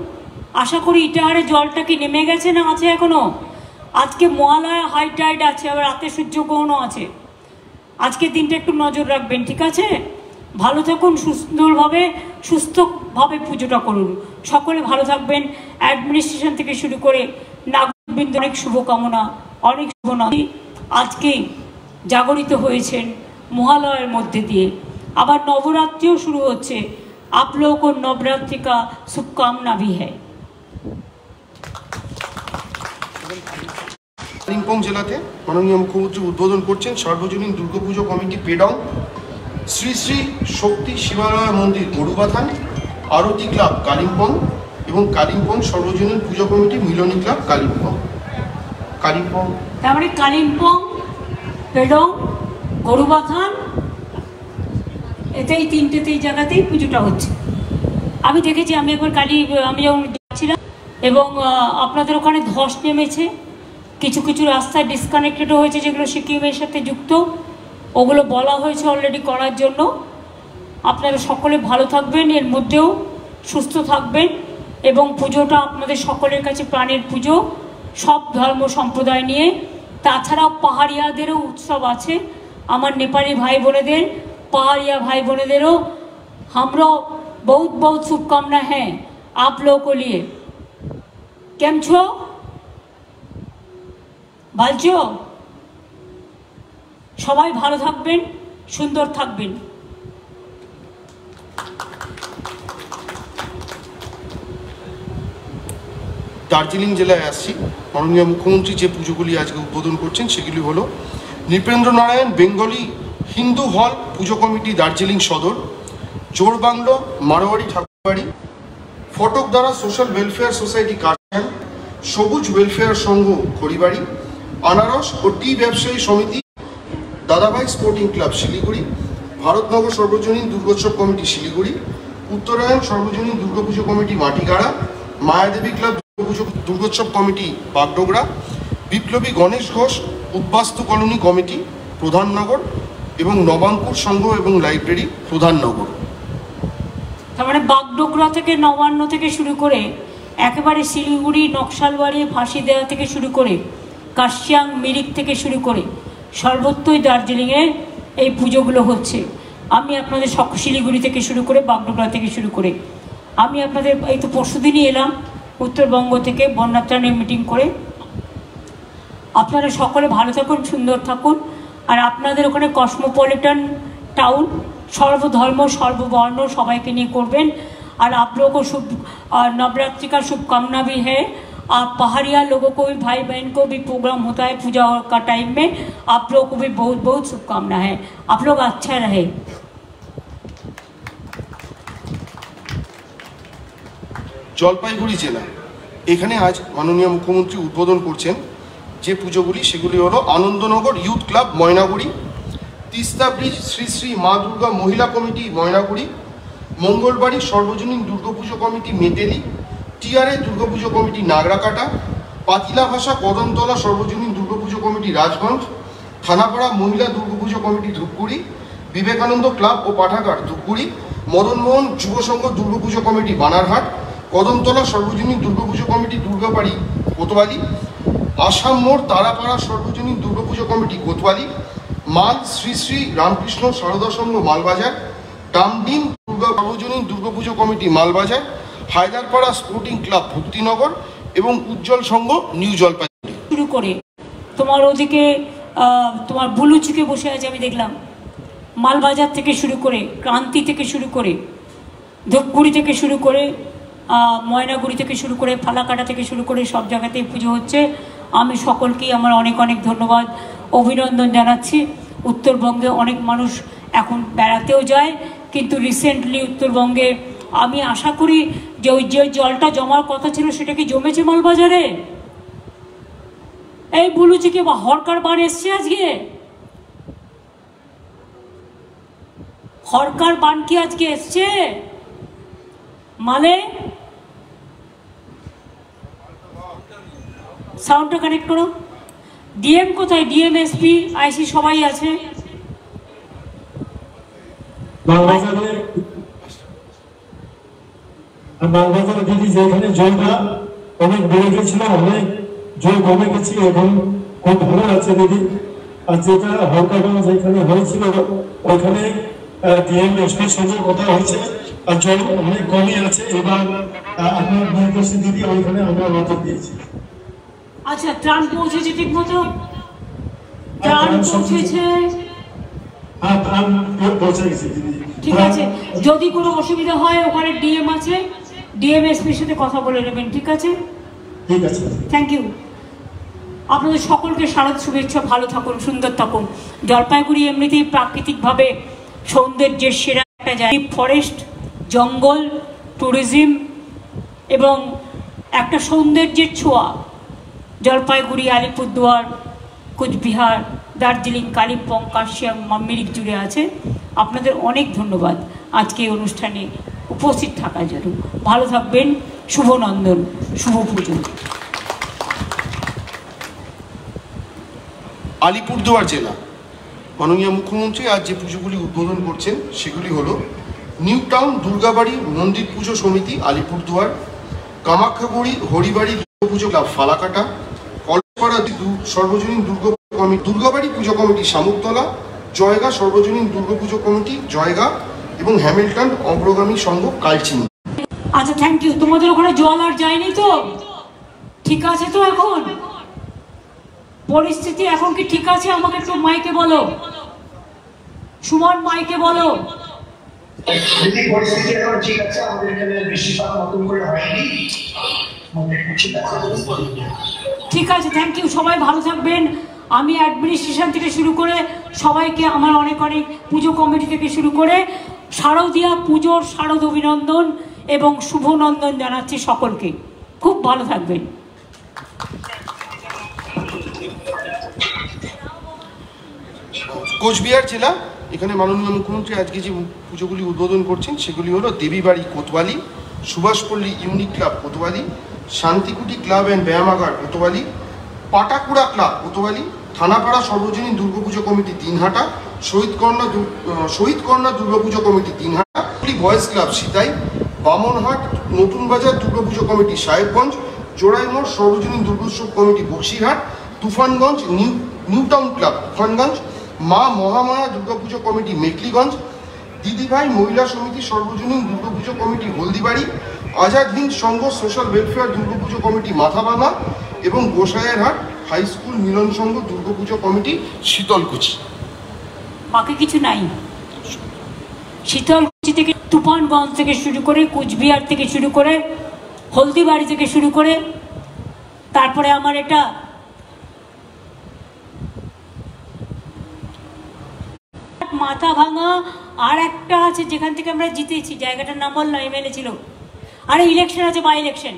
আশা করি ইটাহারে জলটা কি নেমে গেছে না আছে এখনো? আজকে মহালয়া হাই টাইড আছে, আবার রাতে সূর্যগ্রহণও আছে। আজকে দিনটা একটু নজর রাখবেন, ঠিক আছে? ভালো থাকুন, সুন্দরভাবে সুস্থভাবে পুজোটা করুন। সকলে ভালো থাকবেন, অ্যাডমিনিস্ট্রেশন থেকে শুরু করে নাগরিকবৃন্দ অনেক শুভকামনা, অনেক শুভকামনা। আজকে জাগরিত হয়েছেন মহালয়ার মধ্যে দিয়ে, আবার নবরাত্রিও শুরু হচ্ছে। आप लोगों को नवरात्रि का शुभकामना भी है। কালিম্পং জেলাতে মাননীয় মুখ্যমন্ত্রী উদ্বোধন করছেন সর্বজনীন দুর্গাপুজো কমিটি পেডং, শ্রী শ্রী শক্তি শিবালয় মন্দির গরুবাথান, আরতি ক্লাব কালিম্পং এবং কালিম্পং সর্বজনীন পুজো কমিটি মিলনী ক্লাব কালিম্পং। তার মানে কালিম্পং, পেডং, গরুবাথান, এতেই তিনটেতেই জায়গাতেই পুজোটা হচ্ছে। আমি দেখেছি, আমি একবার আমি যখন যাচ্ছিলাম এবং আপনাদের ওখানে ধস নেমেছে, কিছু কিছু রাস্তায় ডিসকানেক্টেডও হয়েছে, যেগুলো সিকিমের সাথে যুক্ত, ওগুলো বলা হয়েছে অলরেডি করার জন্য। আপনারা সকলে ভালো থাকবেন, এর মধ্যেও সুস্থ থাকবেন, এবং পুজোটা আপনাদের সকলের কাছে প্রাণের পুজো, সব ধর্ম সম্প্রদায় নিয়ে। তাছাড়াও পাহাড়িয়াদেরও উৎসব আছে, আমার নেপালি ভাই বোনেদের, पहाड़िया भाई बहनों, हमरो बहुत बहुत शुभकामना है आप लोगों को लिए। केम छो? ভালো? সবাই ভালো থাকবেন, সুন্দর থাকবেন। দার্জিলিং জেলায় আসছি। মাননীয় মুখ্যমন্ত্রী যে পুজোগুলি আজকে উদ্বোধন করছেন সেগুলি হলো নৃপেন্দ্র নারায়ণ বেঙ্গলি হিন্দু হল পুজো কমিটি দার্জিলিং সদর, জোরবাংলো মারোয়ারি ঠাকুরবাড়ি, ফটকদারা সোশ্যাল ওয়েলফেয়ার সোসাইটি কার্যালয়, সবুজ ওয়েলফেয়ার সংঘ খড়িবাড়ি, আনারস ও টি ব্যবসায়ী সমিতি দাদাভাই স্পোর্টিং ক্লাব শিলিগুড়ি, ভারতনগর সর্বজনীন দুর্গোৎসব কমিটি শিলিগুড়ি, উত্তরায়ণ সর্বজনীন দুর্গাপুজো কমিটি মাটিগাড়া, মায়াদেবী ক্লাব দুর্গোৎসব কমিটি বাগডোগরা, বিপ্লবী গণেশ ঘোষ উদ্বাস্তু কলোনি কমিটি প্রধাননগর এবং নবাঙ্কুর সংঘ এবং লাইব্রেরি প্রধাননগর। তার মানে বাগডোগরা থেকে নবান্ন থেকে শুরু করে একেবারে শিলিগুড়ি, নকশালবাড়ি, ফাঁসি দেওয়া থেকে শুরু করে কার্শিয়াং, মিরিক থেকে শুরু করে সর্বত্রই দার্জিলিংয়ে এই পুজোগুলো হচ্ছে। আমি আপনাদের শিলিগুড়ি থেকে শুরু করে বাগডোগরা থেকে শুরু করে আমি আপনাদের এই তো পরশুদিনই এলাম উত্তরবঙ্গ থেকে বন্যাত্রাণের মিটিং করে। আপনারা সকলে ভালো থাকুন, সুন্দর থাকুন। আর আপনাদের ওখানে कॉस्मोपॉलिटन टाउन, सर्वधर्म सर्ववर्ण सबाई निये करबें। और आप लोगों को शुभ नवरात्रि का शुभकामना भी है। आप पहाड़िया लोगों को भी, भाई बहन को भी प्रोग्राम होता है पूजा का टाइम में, आप लोगों को भी बहुत बहुत शुभकामना है। आप लोग अच्छा रहे। জলপাইগুড়ি জেলা এখানে আজ মাননীয় মুখ্যমন্ত্রী উদ্বোধন করছেন যে পুজোগুলি, সেগুলি হলো Anandanagar youth club Maynaguri, Teesta bridge Shri Shri মা দুর্গা মহিলা কমিটি ময়নাগুড়ি, মঙ্গলবাড়ি সর্বজনীন Durga Puja committee Metali, TRA Durga Puja committee Nagrakata, পাতিলা ভাষা কদমতলা সর্বজনীন দুর্গাপুজো কমিটি রাজগঞ্জ, থানাপাড়া মহিলা দুর্গাপুজো কমিটি ধূপগুড়ি, বিবেকানন্দ ক্লাব ও পাঠাগার ধূপগুড়ি, মদনমোহন যুব সংঘ দুর্গাপুজো কমিটি বানারহাট, কদমতলা সর্বজনীন দুর্গাপুজো কমিটি দুর্গাবাড়ি কোতোয়ালি, আসাম মোড় তারাপাড়া সর্বজনীন দুর্গাপুজো কমিটি কোতোয়ালি, মাল শ্রী শ্রী রামকৃষ্ণ সারদা সংঘ মালবাজার, ডামডিম সর্বজনীন Durga Puja committee Malbazar, Haiderpara sporting club Bhaktinagar এবং উজ্জ্বল সংঘ নিউ জলপাইগুড়ি। শুরু করে তোমার ওদিকে তোমার বুলুচুকে বসে আছে আমি দেখলাম, মালবাজার থেকে শুরু করে, ক্রান্তি থেকে শুরু করে, ধূপগুড়ি থেকে শুরু করে, ময়নাগুড়ি থেকে শুরু করে, ফালাকাটা থেকে শুরু করে সব জায়গাতেই পুজো হচ্ছে। আমি সকলকেই আমার অনেক অনেক ধন্যবাদ, অভিনন্দন জানাচ্ছি। উত্তরবঙ্গে অনেক মানুষ এখন বেড়াতেও যায়, কিন্তু রিসেন্টলি উত্তরবঙ্গে আমি আশা করি যে ওই যে জলটা জমার কথা ছিল সেটা কি জমেছে মালবাজারে? এই বুলুচিকে বা হরকার বান এসছে আজকে, হরকার বান কি আজকে এসছে মালে? সাউন্ডটা কানেক্ট করো। ডিএম কোথায়? ডিএম, এসপি, আইসি সবাই আছে। মালবাজারে দিদি যেখানে জলটা অনেক বেড়ে গেছিল, অনেক জল কমে গেছে, এখন খুব ভালো আছে দিদি। আর যেটা হরকাগঞ্জ যেখানে হয়েছিল ওইখানে ডিএম এসপির সঙ্গে কথা হয়েছে, আর জল অনেক কমে আছে। এবার আপনার নির্দেশে দিদি ওইখানে আমরা নজর দিয়েছি। আচ্ছা, ত্রাণ পৌঁছেছে ঠিক মতো? ত্রাণ পৌঁছেছে? হ্যাঁ, ত্রাণ পৌঁছে গেছে দিদি। ঠিক আছে, যদি কোনো অসুবিধা হয় ওখানে ডিএম আছে, ডিএম এসপির সাথে কথা বলে নেবেন। ঠিক আছে, ঠিক আছে, থ্যাংক ইউ। আপনাদের সকলকে শারদ শুভেচ্ছা, ভালো থাকুন, সুন্দর থাকুন। জলপাইগুড়ি এমনিতেই প্রাকৃতিকভাবে সৌন্দর্যের সেরা একটা জায়গা, ফরেস্ট, জঙ্গল, ট্যুরিজম এবং একটা সৌন্দর্যের ছোঁয়া। জলপাইগুড়ি, আলিপুরদুয়ার, কোচবিহার, দার্জিলিং, কালিম্পং, কার্শিয়াং, মিরিক জুড়ে আছে। আপনাদের অনেক ধন্যবাদ আজকে এই অনুষ্ঠানে উপস্থিত থাকার জন্য। ভালো থাকবেন, শুভ নন্দন, শুভ পুজো। আলিপুরদুয়ার জেলা মাননীয় মুখ্যমন্ত্রী আজ যে পুজোগুলি উদ্বোধন করছেন সেগুলি হলো নিউ টাউন দুর্গাবাড়ি মন্দির পুজো সমিতি আলিপুরদুয়ার, কামাখ্যাগুড়ি হরিবাড়ি দুর্গাপুজো ক্লাব ফালাকাটা, কলপাড়া সর্বজনীন দুর্গাবাড়ি পুজো কমিটি শামুকতলা, জয়গা সর্বজনীন দুর্গাপুজো কমিটি জয়গা এবং হ্যামিল্টন অগ্রগামী সংঘ কালচিনি। আচ্ছা, থ্যাংক ইউ। তোমাদের ওখানে জল আর যায়নি তো? ঠিক আছে তো? এখন পরিস্থিতি এখন কি ঠিক আছে? আমাকে একটু মাইকে বলো, সুমন মাইকে বলো। পরিস্থিতি এখন ঠিক আছে, আমাদের এখানে বৃষ্টিপাত নতুন করে হয়নি, ঠিক আছে, থ্যাংক ইউ। সবাই ভালো থাকবেন। আমি অ্যাডমিনিস্ট্রেশন থেকে শুরু করে সবাইকে, আমার অনেক অনেক পুজো কমিটি থেকে শুরু করে শারদীয়া পুজোর শারদ অভিনন্দন এবং শুভনন্দন জানাচ্ছি সকলকে। খুব ভালো থাকবেন। কোচবিহার জেলা এখানে মাননীয় মুখ্যমন্ত্রী আজকে যে পুজোগুলি উদ্বোধন করছেন সেগুলি হলো Debibari Kotwali, Subhaspalli unique club Kotwali, Shantikuti club and ব্যায়ামাগার কোতোয়ালি, পাটাকুড়া ক্লাব কোতোয়ালি, থানাপাড়া সর্বজনীন দুর্গাপুজো কমিটি দিনহাটা, শহীদ Karna Durga Puja committee Dinhata, boys club Sitai, Bamanhat নতুন বাজার দুর্গাপুজো কমিটি সাহেবগঞ্জ, জোড়াইমোড় সর্বজনীন Durgotsav committee Baxirhat, Tufanganj new town club Tufanganj, মা মহামায়া দুর্গাপুজো কমিটি মেকলিগঞ্জ, দিদিভাই মহিলা সমিতি সর্বজনীন দুর্গাপুজো কমিটি হলদিবাড়ি, আজাদ হিন্দ সংঘ social welfare Durga Puja committee Mathabhanga এবং গোসাইয়েরহাট হাই স্কুল মিলন সংঘ দুর্গাপুজো কমিটি শীতলকুচি। বাকি কিছু নাই। শীতলকুচি থেকে তুফানগঞ্জ থেকে শুরু করে কুচবিহার থেকে শুরু করে হলদিবাড়ি থেকে শুরু করে তারপরে আমার এটা মাথা ভাঙা আর একটা আছে যেখান থেকে আমরা জিতেছি, জায়গাটার নাম বললাম, এমএলএ ছিল। আরে ইলেকশন আছে, বাই ইলেকশন,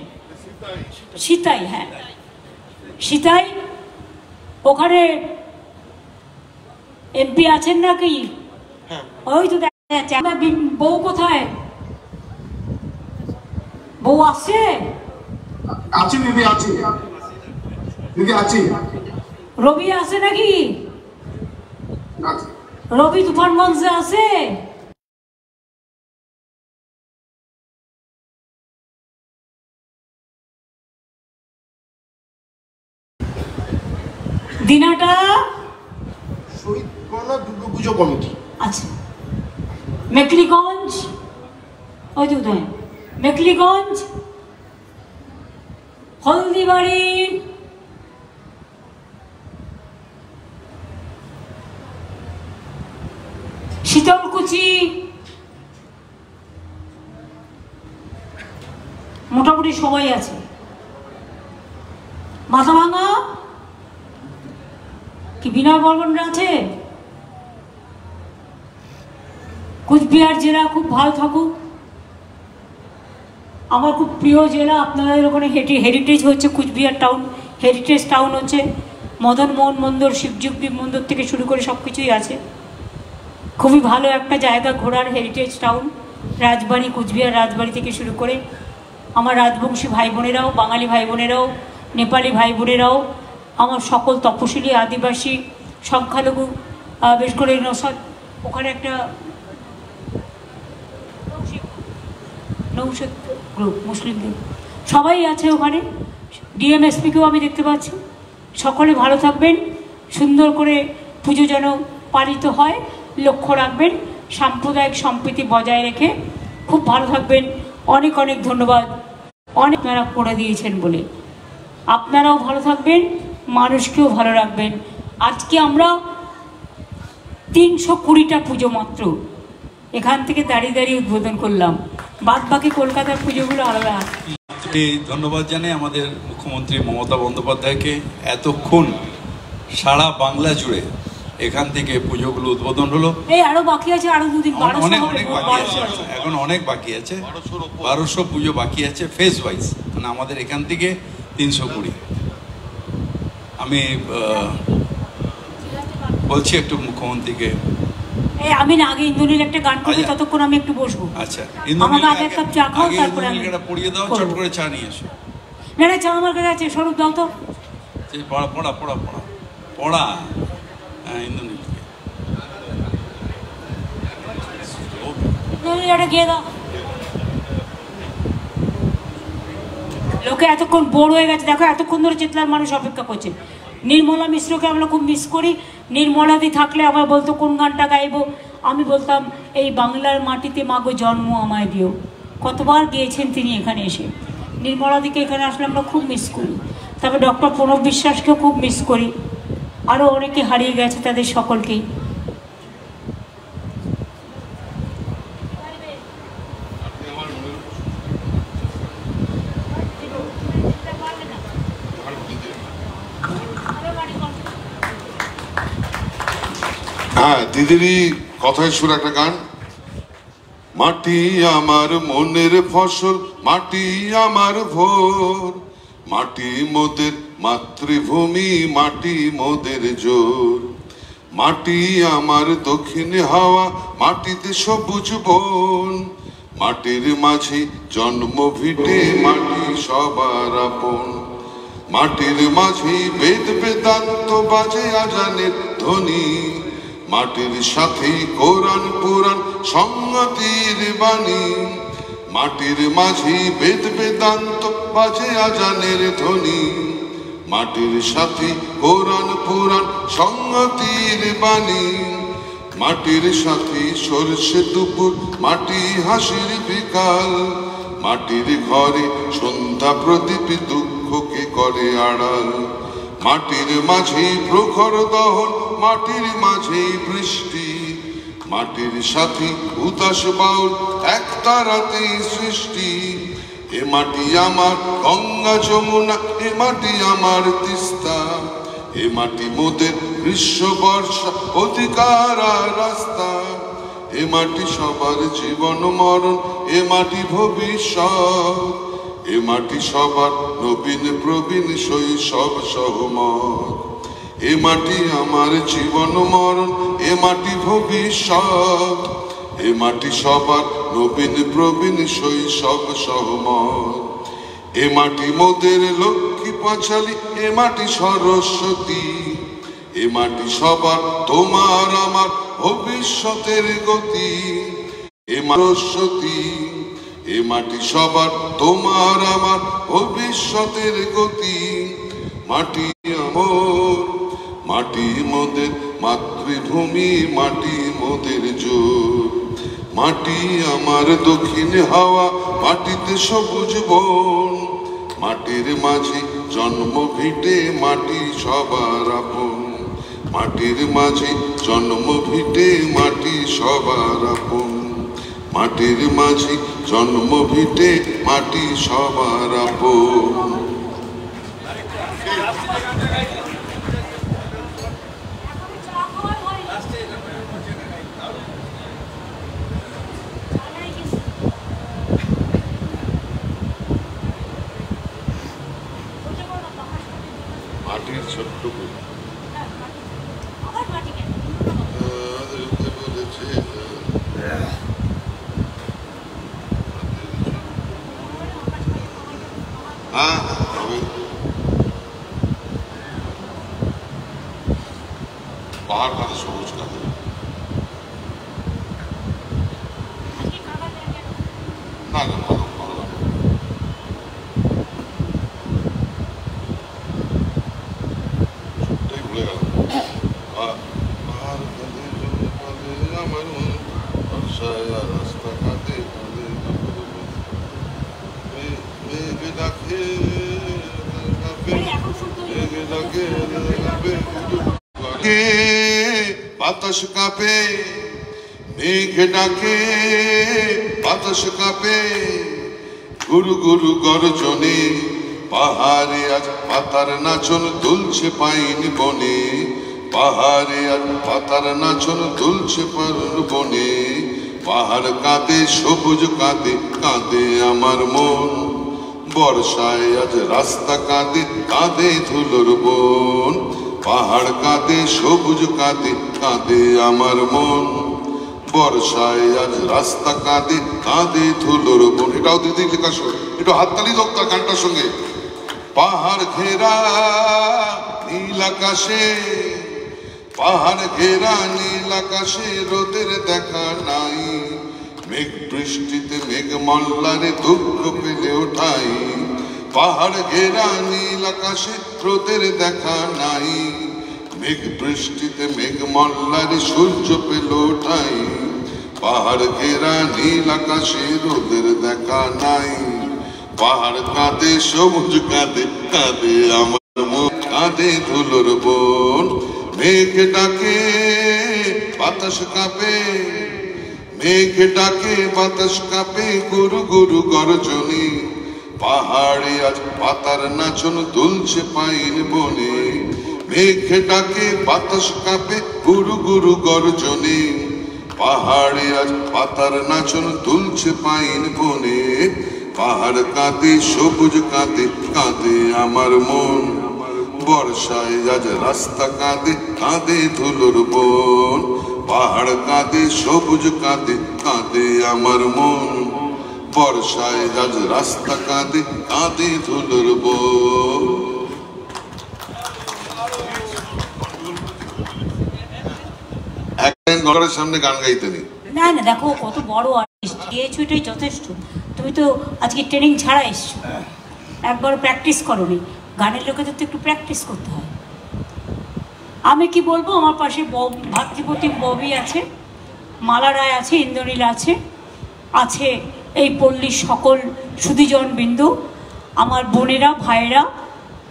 সিতাই। হ্যাঁ সিতাই, ওখানে এমপি আছেন নাকি? ওই তো দেখা যাচ্ছে। বউ কোথায়? বউ আসছে? আছে দিদি, আছে দিদি, আছে। রবি আছে নাকি? রবি তুফানগঞ্জে আছে? দিনাটা শহীদ কর্নার দুর্গাপুজো কমিটি। আচ্ছা, মেকলিগঞ্জ, ওই তো উদয়, মেকলিগঞ্জ, হলদিবাড়ি, শীতলকুচি, মোটামুটি সবাই আছে। মাথাভাঙা কি বিনয় বর্মনরা আছে? কুচবিহার জেলা খুব ভালো থাকুক, আমার খুব প্রিয় জেলা। আপনাদের ওখানে হেরিটেজ হচ্ছে, কুচবিহার টাউন হেরিটেজ টাউন হচ্ছে। মদন মোহন মন্দির, শিবযুক্তি মন্দির থেকে শুরু করে সব কিছুই আছে। খুবই ভালো একটা জায়গা ঘোরার, হেরিটেজ টাউন। রাজবাড়ি, কুচবিহার রাজবাড়ি থেকে শুরু করে আমার রাজবংশী ভাই বোনেরাও, বাঙালি ভাই বোনেরাও, নেপালি ভাই বোনেরাও, আমার সকল তপশিলি, আদিবাসী, সংখ্যালঘু, বেশ করে নসাদ, ওখানে একটা নৌশদ গ্রুপ, মুসলিমদের সবাই আছে ওখানে। ডিএমএসপিকেও আমি দেখতে পাচ্ছি। সকলে ভালো থাকবেন, সুন্দর করে পুজো যেন পালিত হয় লক্ষ্য রাখবেন, সাম্প্রদায়িক সম্প্রীতি বজায় রেখে খুব ভালো থাকবেন। অনেক অনেক ধন্যবাদ, অনেক আপনারা করে দিয়েছেন বলে। আপনারাও ভালো থাকবেন, মানুষকেও ভালো রাখবেন। আজকে আমরা 320টা পুজো মাত্র এখান থেকে দাঁড়িয়ে দাঁড়িয়ে উদ্বোধন করলাম, বাদ বাকি কলকাতার পুজোগুলো আলাদা। ধন্যবাদ জানাই আমাদের মুখ্যমন্ত্রী মমতা বন্দ্যোপাধ্যায়কে। এতক্ষণ সারা বাংলা জুড়ে এখান থেকে পুজোগুলো উদ্বোধন হলো। এই আরো বাকি আছে, আরো দুদিন, অনেক বাকি আছে, এখন অনেক বাকি আছে, 1200 পুজো বাকি আছে ফেজ ওয়াইজ। মানে আমাদের এখান থেকে 320। আমি বলছি একটু মুখ্যমন্ত্রীকে, আমি না আগে ইন্দ্রনীল একটা গান করবো, ততক্ষণ আমি একটু বসবো। আচ্ছা, আমাকে আগে এক কাপ চা খাও, তারপরে আমি পড়িয়ে দাও, চট করে চা নিয়ে এসো। না না, চা আমার কাছে আছে, স্বরূপ দাও তো। পড়া পড়া পড়া পড়া পড়া। হ্যাঁ, ইন্দ্রনীলকে এটা গিয়ে দাও। লোকে এতক্ষণ বোর হয়ে গেছে, দেখো এতক্ষণ ধরে চিৎলার মানুষ অপেক্ষা করছে। নির্মলা মিশ্রকে আমরা খুব মিস করি। নির্মলাদি থাকলে আমার বলতো কোন গানটা গাইবো, আমি বলতাম এই বাংলার মাটিতে মাগো জন্ম আমায় দিও। কতবার গিয়েছেন তিনি এখানে এসে। নির্মলাদিকে এখানে আসলে আমরা খুব মিস করি। তবে ডক্টর প্রণব বিশ্বাসকেও খুব মিস করি। আরও অনেকে হারিয়ে গেছে, তাদের সকলকেই। হ্যাঁ, দিদিরই কথায় সুর একটা গান। মাটি আমার মনের ফসল, মাটি আমার ভোর, মাটি মোদের মাতৃভূমি, মাটি মোদের জোর, মাটি আমার দক্ষিণ হাওয়া, মাটিতে সবুজ বন, মাটির মাঝে জন্ম ভিটে, মাটি সবার আপন, মাটির মাঝে বেদ বেদান্ত বাজে আজানের ধ্বনি, মাটির সাথে কোরআন পুরাণ সংগতির বাণী, মাটির মাঝে বেদ বেদান্ত বাজে আজানের ধ্বনি, মাটির সাথে কোরআন পুরাণ সংগতির বাণী, মাটির সাথে সরষে দুপুর, মাটি হাসির বিকাল, মাটির ঘরে সন্ধ্যা প্রদীপ দুঃখকে করে আড়াল, মাটির মাঝে প্রখর দহন, মাটির মাঝে বৃষ্টি, মাটির সাথে উদাস বাউল এক তারাতে সৃষ্টি। এ মাটি আমার গঙ্গা যমুনা, এ মাটি আমার তিস্তা, এ মাটি মোদের গ্রীষ্ম বর্ষা অধিকার আর রাস্তা। এ মাটি সবার জীবন মরণ, এ মাটি ভবিষ্যৎ, এ মাটি সবার নবীন প্রবীণ শৈশব সহমত। এ মাটি আমার জীবন মরণ, এ মাটি ভবিষ্যৎ, এ মাটি সবার নবীন প্রবীণ শৈশব সহমত। এ মাটি মোদের লক্ষ্মী পাঁচালী, এ মাটি সরস্বতী, এ মাটি সবার তোমার আমার ভবিষ্যতের গতি। এ সরস্বতী, এ মাটি সবার তোমার আমার ভবিষ্যতের গতি। মাটি আমার, মাটি মোদের মাতৃভূমি, মাটি মোদের জোর। মাটি আমার দক্ষিণ হাওয়া, মাটিতে সবুজ বন, মাটির মাঝে জন্ম ভিটে, মাটি সবার আপন। মাটির মাঝে জন্ম ভিটে, মাটি সবার আপন। মাটির মাঝে জন্ম ভিটে, মাটি সবার আপন। মাটির ছোট্ট পাহাড় কাঁধে সবুজ কাঁধে না না ভুলে গেল। পাহাড় কাঁধে আমার রাস্তা কাঁধে মেঘ ডাকে বাতাস কাঁপে, মেঘ ডাকে বাতাস কাঁপে, গুরু গুরু গর্জনে পাহাড়ে আজ পাতার নাচন দুলছে পাইন বনে। পাহাড়ে আজ পাতার নাচন দুলছে পাইন বনে। পাহাড় কাঁদে সবুজ কাঁদে কাঁদে আমার মন। বর্ষায় আজ রাস্তা কাঁদে কাঁদে ধুলোর বন। পাহাড় কাঁদে সবুজ কাঁদে কাঁদে আমার মন। বর্ষায় আজ রাস্তা কাঁদে কাঁদে ধুলোর বন। এটাও দিদি লেখা শোন, একটু হাততালি দাও তার গানটার সঙ্গে। পাহাড় ঘেরা নীল আকাশে, পাহাড় ঘেরা নীল আকাশে রোদের দেখা নাই। মেঘ বৃষ্টিতে মেঘ মল্লারে দুঃখ পেলে ওঠাই। পাহাড় ঘেরা নীল আকাশে রোদের দেখা নাই। মেঘ বৃষ্টিতে মেঘ মল্লারে সূর্য পেল ওঠাই। পাহাড় ঘেরা নীল আকাশে রোদের দেখা নাই। পাহাড় কাঁদে সবুজ কাঁদে কাঁদে আমার মন। কাঁদে ধুলোর বন। মেঘ ডাকে বাতাস কাঁপে, মেঘ ডাকে বাতাস কাঁপে, গুরু গুরু গর্জনে। পাহাড়ে আজ পাতার নাচন দুলছে পাইন বনে। মেঘ ডাকে বাতাস কাঁপে, গুরু গুরু গর্জনে। পাহাড়ে আজ পাতার নাচন দুলছে পাইন বনে। পাহাড় কাঁদে সবুজ কাঁদে কাঁদে আমার মন। বর্ষায় আজ রাস্তা কাঁদে কাঁদে ধুলোর বন। পাহাড় কাঁদে সবুজ কাঁদে কাঁদে আমার মন। বর্ষায় আজ রাস্তা কাঁদে কাঁদে ধুলোর বন। একদিন ঘরের সামনে গান গাইতে নেই। না না, দেখো কত বড় আর্টিস্ট গিয়েছো, এটাই যথেষ্ট। তুমি তো আজকে ট্রেনিং ছাড়া এসছো, একবার প্র্যাকটিস করোনি। গানের লোকেদের তো একটু প্র্যাকটিস করতে হয়। আমি কি বলবো, আমার পাশে ভাতৃপ্রতিম ববি আছে, মালা রায় আছে, ইন্দ্রনীল আছে, আছে এই পল্লীর সকল সুধীজন বিন্দু, আমার বোনেরা ভাইয়েরা,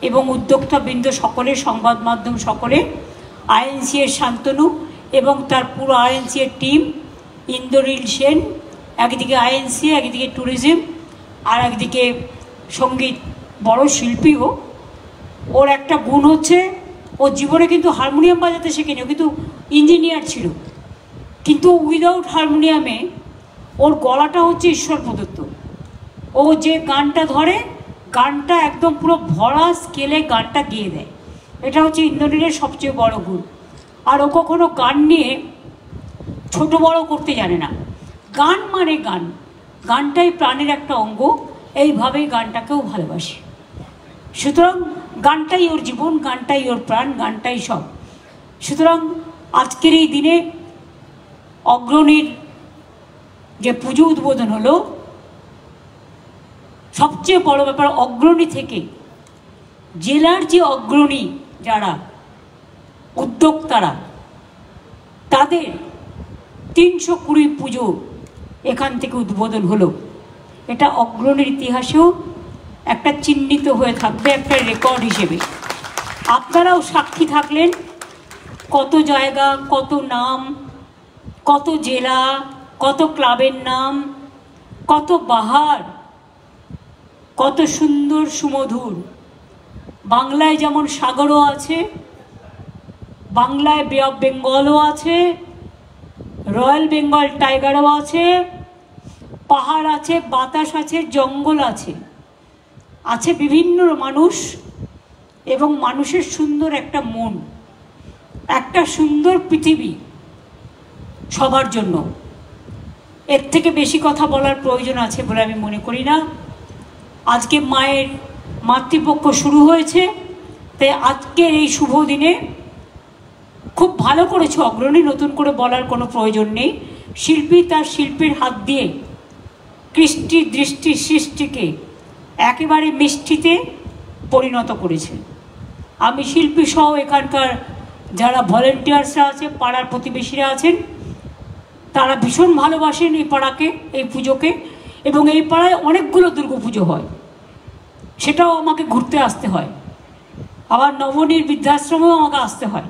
এবং উদ্যোক্তাবৃন্দ সকলে, সংবাদ মাধ্যম সকলে, আইএনসি এর শান্তনু এবং তার পুরো আইএনসি এর টিম, ইন্দ্রনীল সেন, একদিকে আইএনসি, একদিকে ট্যুরিজম, আর একদিকে সঙ্গীত, বড় শিল্পীও। ওর একটা গুণ হচ্ছে, ও জীবনে কিন্তু হারমোনিয়াম বাজাতে শেখেনি, কিন্তু ইঞ্জিনিয়ার ছিল, কিন্তু উইদাউট হারমোনিয়ামে ওর গলাটা হচ্ছে ঈশ্বর প্রদত্ত। ও যে গানটা ধরে, গানটা একদম পুরো ভরা স্কেলে গানটা গেয়ে দেয়। এটা হচ্ছে ইন্দ্রনীলের সবচেয়ে বড় গুণ। আর ও কখনো গান নিয়ে ছোট বড় করতে জানে না। গান মানে গান, গানটাই প্রাণের একটা অঙ্গ, এইভাবেই গানটাকেও ভালোবাসে। সুতরাং গানটাই ওর জীবন, গানটাই ওর প্রাণ, গানটাই সব। সুতরাং আজকের এই দিনে অগ্রণীর যে পুজো উদ্বোধন হলো, সবচেয়ে বড় ব্যাপার অগ্রণী থেকে জেলার যে অগ্রণী যারা উদ্যোক্তারা, তাদের 320 পুজো এখান থেকে উদ্বোধন হলো। এটা অগ্রণীর ইতিহাসেও একটা চিহ্নিত হয়ে থাকবে, একটা রেকর্ড হিসেবে। আপনারাও সাক্ষী থাকলেন, কত জায়গা, কত নাম, কত জেলা, কত ক্লাবের নাম, কত বাহার, কত সুন্দর সুমধুর। বাংলায় যেমন সাগরও আছে, বাংলায় বে অফ বেঙ্গলও আছে, রয়্যাল বেঙ্গল টাইগারও আছে, পাহাড় আছে, বাতাস আছে, জঙ্গল আছে, আছে বিভিন্ন মানুষ এবং মানুষের সুন্দর একটা মন, একটা সুন্দর পৃথিবী সবার জন্য। এর থেকে বেশি কথা বলার প্রয়োজন আছে বলে আমি মনে করি না। আজকে মায়ের মাতৃপক্ষ শুরু হয়েছে, তাই আজকের এই শুভ দিনে খুব ভালো করেছে অগ্রণী, নতুন করে বলার কোনো প্রয়োজন নেই। শিল্পী তার শিল্পের হাত দিয়ে কৃষ্টি দৃষ্টি সৃষ্টিকে একেবারে মিষ্টিতে পরিণত করেছে। আমি শিল্পী সহ এখানকার যারা ভলেন্টিয়ার্সরা আছে, পাড়ার প্রতিবেশীরা আছেন, তারা ভীষণ ভালোবাসেন এই পাড়াকে, এই পুজোকে। এবং এই পাড়ায় অনেকগুলো দুর্গাপুজো হয়, সেটাও আমাকে ঘুরতে আসতে হয়। আবার নবনীর বৃদ্ধাশ্রমেও আমাকে আসতে হয়।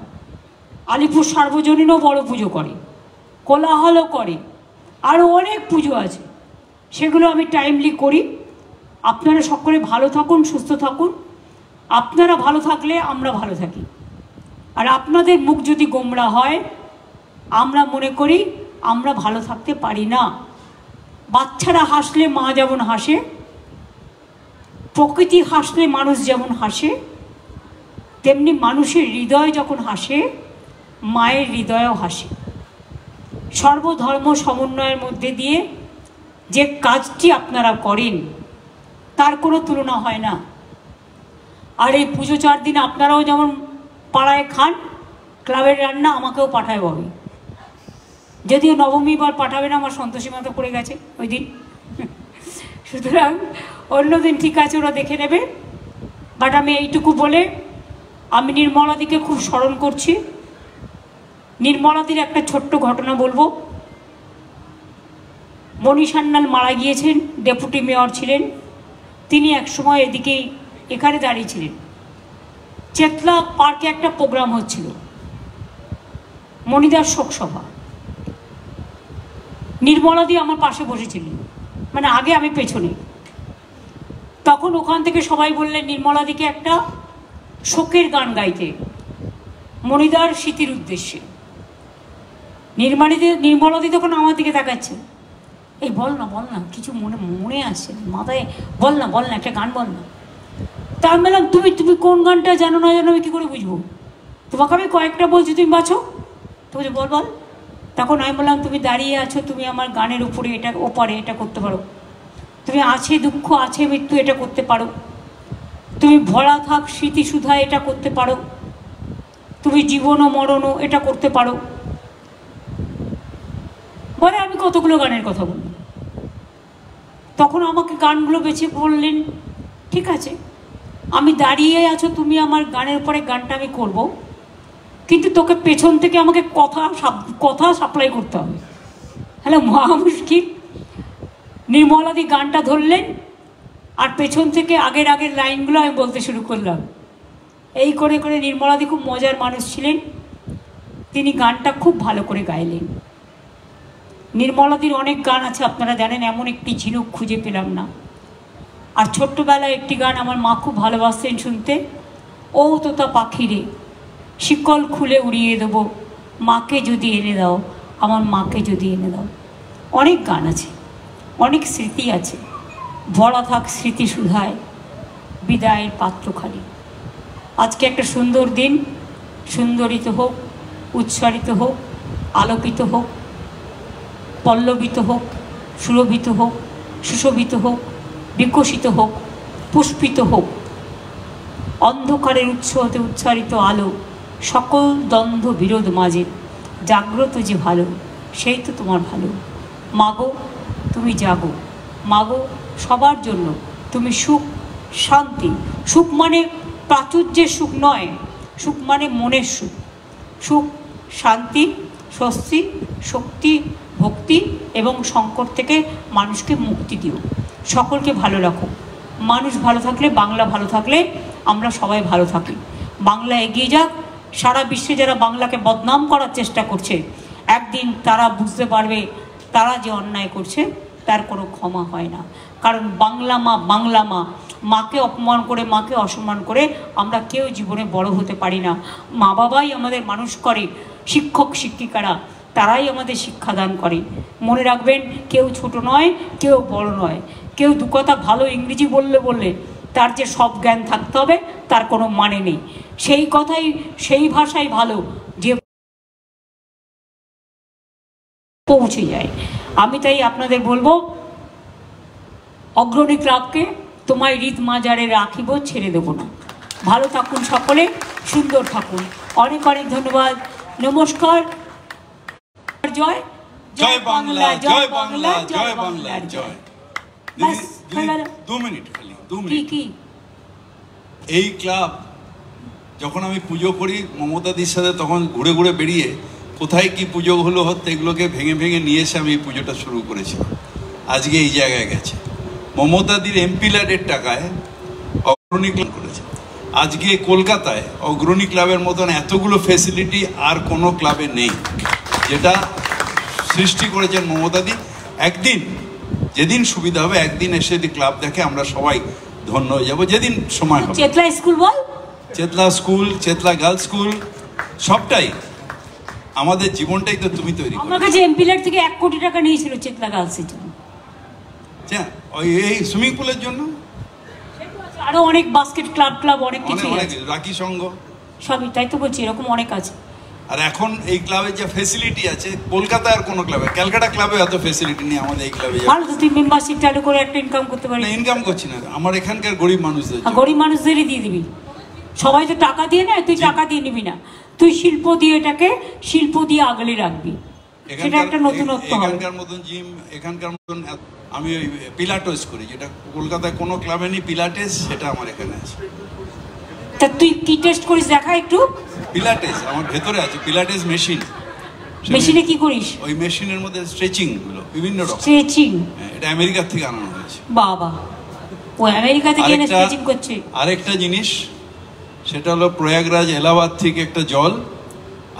আলিপুর সার্বজনীনও বড় পুজো করে, কোলাহলও করে, আরও অনেক পুজো আছে, সেগুলো আমি টাইমলি করি। আপনারা সকলে ভালো থাকুন, সুস্থ থাকুন। আপনারা ভালো থাকলে আমরা ভালো থাকি। আর আপনাদের মুখ যদি গোমড়া হয়, আমরা মনে করি আমরা ভালো থাকতে পারি না। বাচ্চারা হাসলে মা যেমন হাসে, প্রকৃতি হাসলে মানুষ যেমন হাসে, তেমনি মানুষের হৃদয় যখন হাসে, মায়ের হৃদয়ও হাসে। সর্বধর্ম সমন্বয়ের মধ্যে দিয়ে যে কাজটি আপনারা করেন, তার কোনো তুলনা হয় না। আর এই পুজো 4 দিন আপনারাও যেমন পাড়ায় খান, ক্লাবের রান্না আমাকেও পাঠায় ববে। যদিও নবমী বার পাঠাবে না, আমার সন্তোষী মাতা পড়ে গেছে ওই দিন, সুতরাং অন্যদিন ঠিক আছে, ওরা দেখে নেবে। বাট আমি এইটুকু বলে আমি নির্মলাদিকে খুব স্মরণ করছি। নির্মলাদির একটা ছোট্ট ঘটনা বলবো। মণি সান্যাল মারা গিয়েছেন, ডেপুটি মেয়র ছিলেন তিনি। একসময় এদিকেই এখানে দাঁড়িয়েছিলেন। চেতলা পার্কে একটা প্রোগ্রাম হচ্ছিল, মণিদার শোকসভা। নির্মলাদি আমার পাশে বসেছিলেন, মানে আগে আমি পেছনে। তখন ওখান থেকে সবাই বললেন নির্মলাদিকে একটা শোকের গান গাইতে, মণিদার স্মৃতির উদ্দেশ্যে। নির্মলাদি তখন আমার দিকে তাকাচ্ছে, এই বল না কিছু মনে আছে মাথায়, বল না একটা গান বল না। তা আমি বললাম তুমি কোন গানটা জানো না জানো আমি কী করে বুঝবো? তোমাকে আমি কয়েকটা বলছি, তুমি বাছো। তো বলছি বল। তখন আমি বললাম তুমি দাঁড়িয়ে আছো, তুমি আমার গানের উপরে এটা ওপারে এটা করতে পারো। তুমি আছে দুঃখ আছে মৃত্যু এটা করতে পারো। তুমি ভরা থাক স্মৃতি সুধা এটা করতে পারো। তুমি জীবন ও মরণও এটা করতে পারো। বলে আমি কতগুলো গানের কথা বলি। তখন আমাকে গানগুলো বেছে বললেন ঠিক আছে, আমি দাঁড়িয়ে আছো, তুমি আমার গানের উপরে গানটা আমি করব, কিন্তু তোকে পেছন থেকে আমাকে কথা সাপ্লাই করতে হবে। হ্যালো, মহা মুশকিল। নির্মলাদি গানটা ধরলেন আর পেছন থেকে আগের লাইনগুলো আমি বলতে শুরু করলাম। এই করে করে নির্মলাদি খুব মজার মানুষ ছিলেন, তিনি গানটা খুব ভালো করে গাইলেন। নির্মলাদির অনেক গান আছে আপনারা জানেন, এমন একটি ঝিনুক খুঁজে পেলাম না। আর ছোট্টবেলায় একটি গান আমার মা খুব ভালোবাসতেন শুনতে, ও তোতা পাখিরে শিকল খুলে উড়িয়ে দেবো, মাকে যদি এনে দাও, আমার মাকে যদি এনে দাও। অনেক গান আছে, অনেক স্মৃতি আছে, ভরা থাক স্মৃতি সুধায় বিদায়ের পাত্র খালি। আজকে একটা সুন্দর দিন, সুন্দরিত হোক, উচ্চারিত হোক, আলোকিত হোক, পল্লবিত হোক, সুরভিত হোক, সুশোভিত হোক, বিকশিত হোক, পুষ্পিত হোক। অন্ধকারের উৎস হতে উচ্চারিত আলো, সকল দ্বন্দ্ব বিরোধ মাঝে জাগ্রত যে ভালো, সেই তো তোমার ভালো। মাগো তুমি জাগো, মাগো সবার জন্য তুমি সুখ শান্তি। সুখ মানে প্রাচুর্যের সুখ নয়, সুখ মানে মনের সুখ। সুখ শান্তি স্বস্তি শক্তি ভক্তি এবং সংকট থেকে মানুষকে মুক্তি দিও। সকলকে ভালো রাখো। মানুষ ভালো থাকলে, বাংলা ভালো থাকলে আমরা সবাই ভালো থাকি। বাংলা এগিয়ে যাক। সারা বিশ্বে যারা বাংলাকে বদনাম করার চেষ্টা করছে, একদিন তারা বুঝতে পারবে তারা যে অন্যায় করছে তার কোনো ক্ষমা হয় না। কারণ বাংলা মা, বাংলা মা, মাকে অপমান করে, মাকে অসম্মান করে আমরা কেউ জীবনে বড় হতে পারি না। মা বাবাই আমাদের মানুষ করে, শিক্ষক শিক্ষিকারা তারাই আমাদের শিক্ষাদান করে। মনে রাখবেন, কেউ ছোট নয়, কেউ বড় নয়। কেউ দু কথা ভালো ইংরেজি বললে তার যে সব জ্ঞান থাকতে হবে তার কোনো মানে নেই। সেই কথাই, সেই ভাষাই ভালো যে পৌঁছে যায়। আমি তাই আপনাদের বলবো, অগ্রণী ক্লাবকে তোমায় হৃদ মাজারে রাখিব, ছেড়ে দেবো না। ভালো থাকুন সকলে, সুন্দর থাকুন। অনেক অনেক ধন্যবাদ। নমস্কার। জয় জয় বাংলা, জয় বাংলা, জয় বাংলা, জয়। ব্যাস, দিদি, হয়ে গেল। 2 মিনিট খালি, 2 কি মিনিট। কি এই ক্লাব যখন আমি পুজো করি মমতাদির সাথে, তখন ঘুরে ঘুরে বেরিয়ে কোথায় কি পুজো হলো হতো এগুলোকে ভেঙে ভেঙে নিয়ে এসে আমি এই পুজোটা শুরু করেছিলাম। আজকে এই জায়গায় গেছে। মমতাদির এমপি ল্যাডের টাকায় অগ্রণী ক্লাব করেছে। আজকে কলকাতায় অগ্রণী ক্লাবের মতন এতগুলো ফেসিলিটি আর কোনো ক্লাবে নেই, যেটা সৃষ্টি করেছেন মমতাদি। একদিন যেদিন সুবিধা হবে, একদিন এসে যদি ক্লাব দেখে আমরা সবাই ধন্য হয়ে যাবো, যেদিন সময় হবে। চেতলা স্কুল বল, Chetla school, Chetla girls school, সবটাই আমাদের জীবনটাই তো তুমি তৈরি করো। আমার কাছে এমপি ল্যাড থেকে 1 কোটি টাকা নিয়েছিল চেতলা গার্লসের জন্য। ওই এই সুইমিং পুলের জন্য আরো অনেক বাস্কেট ক্লাব অনেক কিছু অনেক আছে, রাখি সংঘ সবই। তাই তো বলছি, এরকম অনেক আছে। আর এখন এই ক্লাবে যে ফেসিলিটি আছে, কলকাতায় আর কোনো ক্লাবে, ক্যালকাটা ক্লাবে এত ফেসিলিটি নেই আমাদের এই ক্লাবে। ভালো তো, তুই মেম্বারশিপ চালু করে একটা ইনকাম করতে পারি। ইনকাম করছি না, আমার এখানকার গরিব মানুষদের জন্য। গরিব মানুষদেরই দিয়ে দিবি। সবাই তো টাকা দিয়ে নেয়, তুই টাকা দিয়ে নিবি না। তুই শিল্প দিয়ে, এটাকে শিল্প দিয়ে আগলে রাখবি, সেটা একটা নতুনত্ব হবে। এখানকার মতন জিম, এখানকার মতন আমি ওই পিলাটেস করি, যেটা কলকাতায় কোনো ক্লাবে নেই। পিলাটেস, সেটা আমার এখানে আছে। তা তুই কি টেস্ট করিস দেখা একটু। পিলাটেস আমার ভেতরে আছে, পিলাটেস মেশিন। মেশিনে কি করিস? ওই মেশিনের মধ্যে স্ট্রেচিং গুলো বিভিন্ন রকম। স্ট্রেচিং? এটা আমেরিকা থেকে আনানো হয়েছে। বাবা, ও আমেরিকা থেকে এনে স্ট্রেচিং করছে। আরেকটা জিনিস, সেটা হলো প্রয়াগরাজ এলাহাবাদ থেকে একটা জল,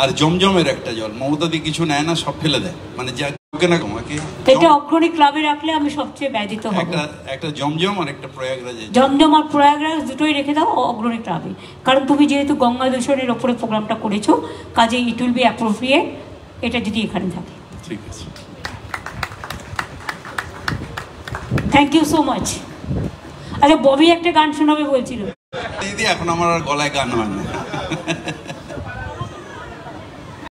আর জমজমের একটা জল। মমতাদি কিছু নেয় না, সব ফেলে দেয়, মানে যা না তোমাকে। এটা অগ্রণী ক্লাবে রাখলে আমি সবচেয়ে ব্যথিত হব। একটা জমজম আর একটা প্রয়াগরাজ। জমজম আর প্রয়াগরাজ দুটোই রেখে দাও অগ্রণী ক্লাবে। কারণ তুমি যেহেতু গঙ্গা দূষণের ওপরে প্রোগ্রামটা করেছো, কাজে ইট উইল বি অ্যাপ্রোপ্রিয়েট এটা যদি এখানে থাকে। ঠিক আছে, থ্যাংক ইউ সো মাচ। আচ্ছা, ববি একটা গান শোনাবে বলছিল দিদি। এখন আমার আর গলায় গান হয় না।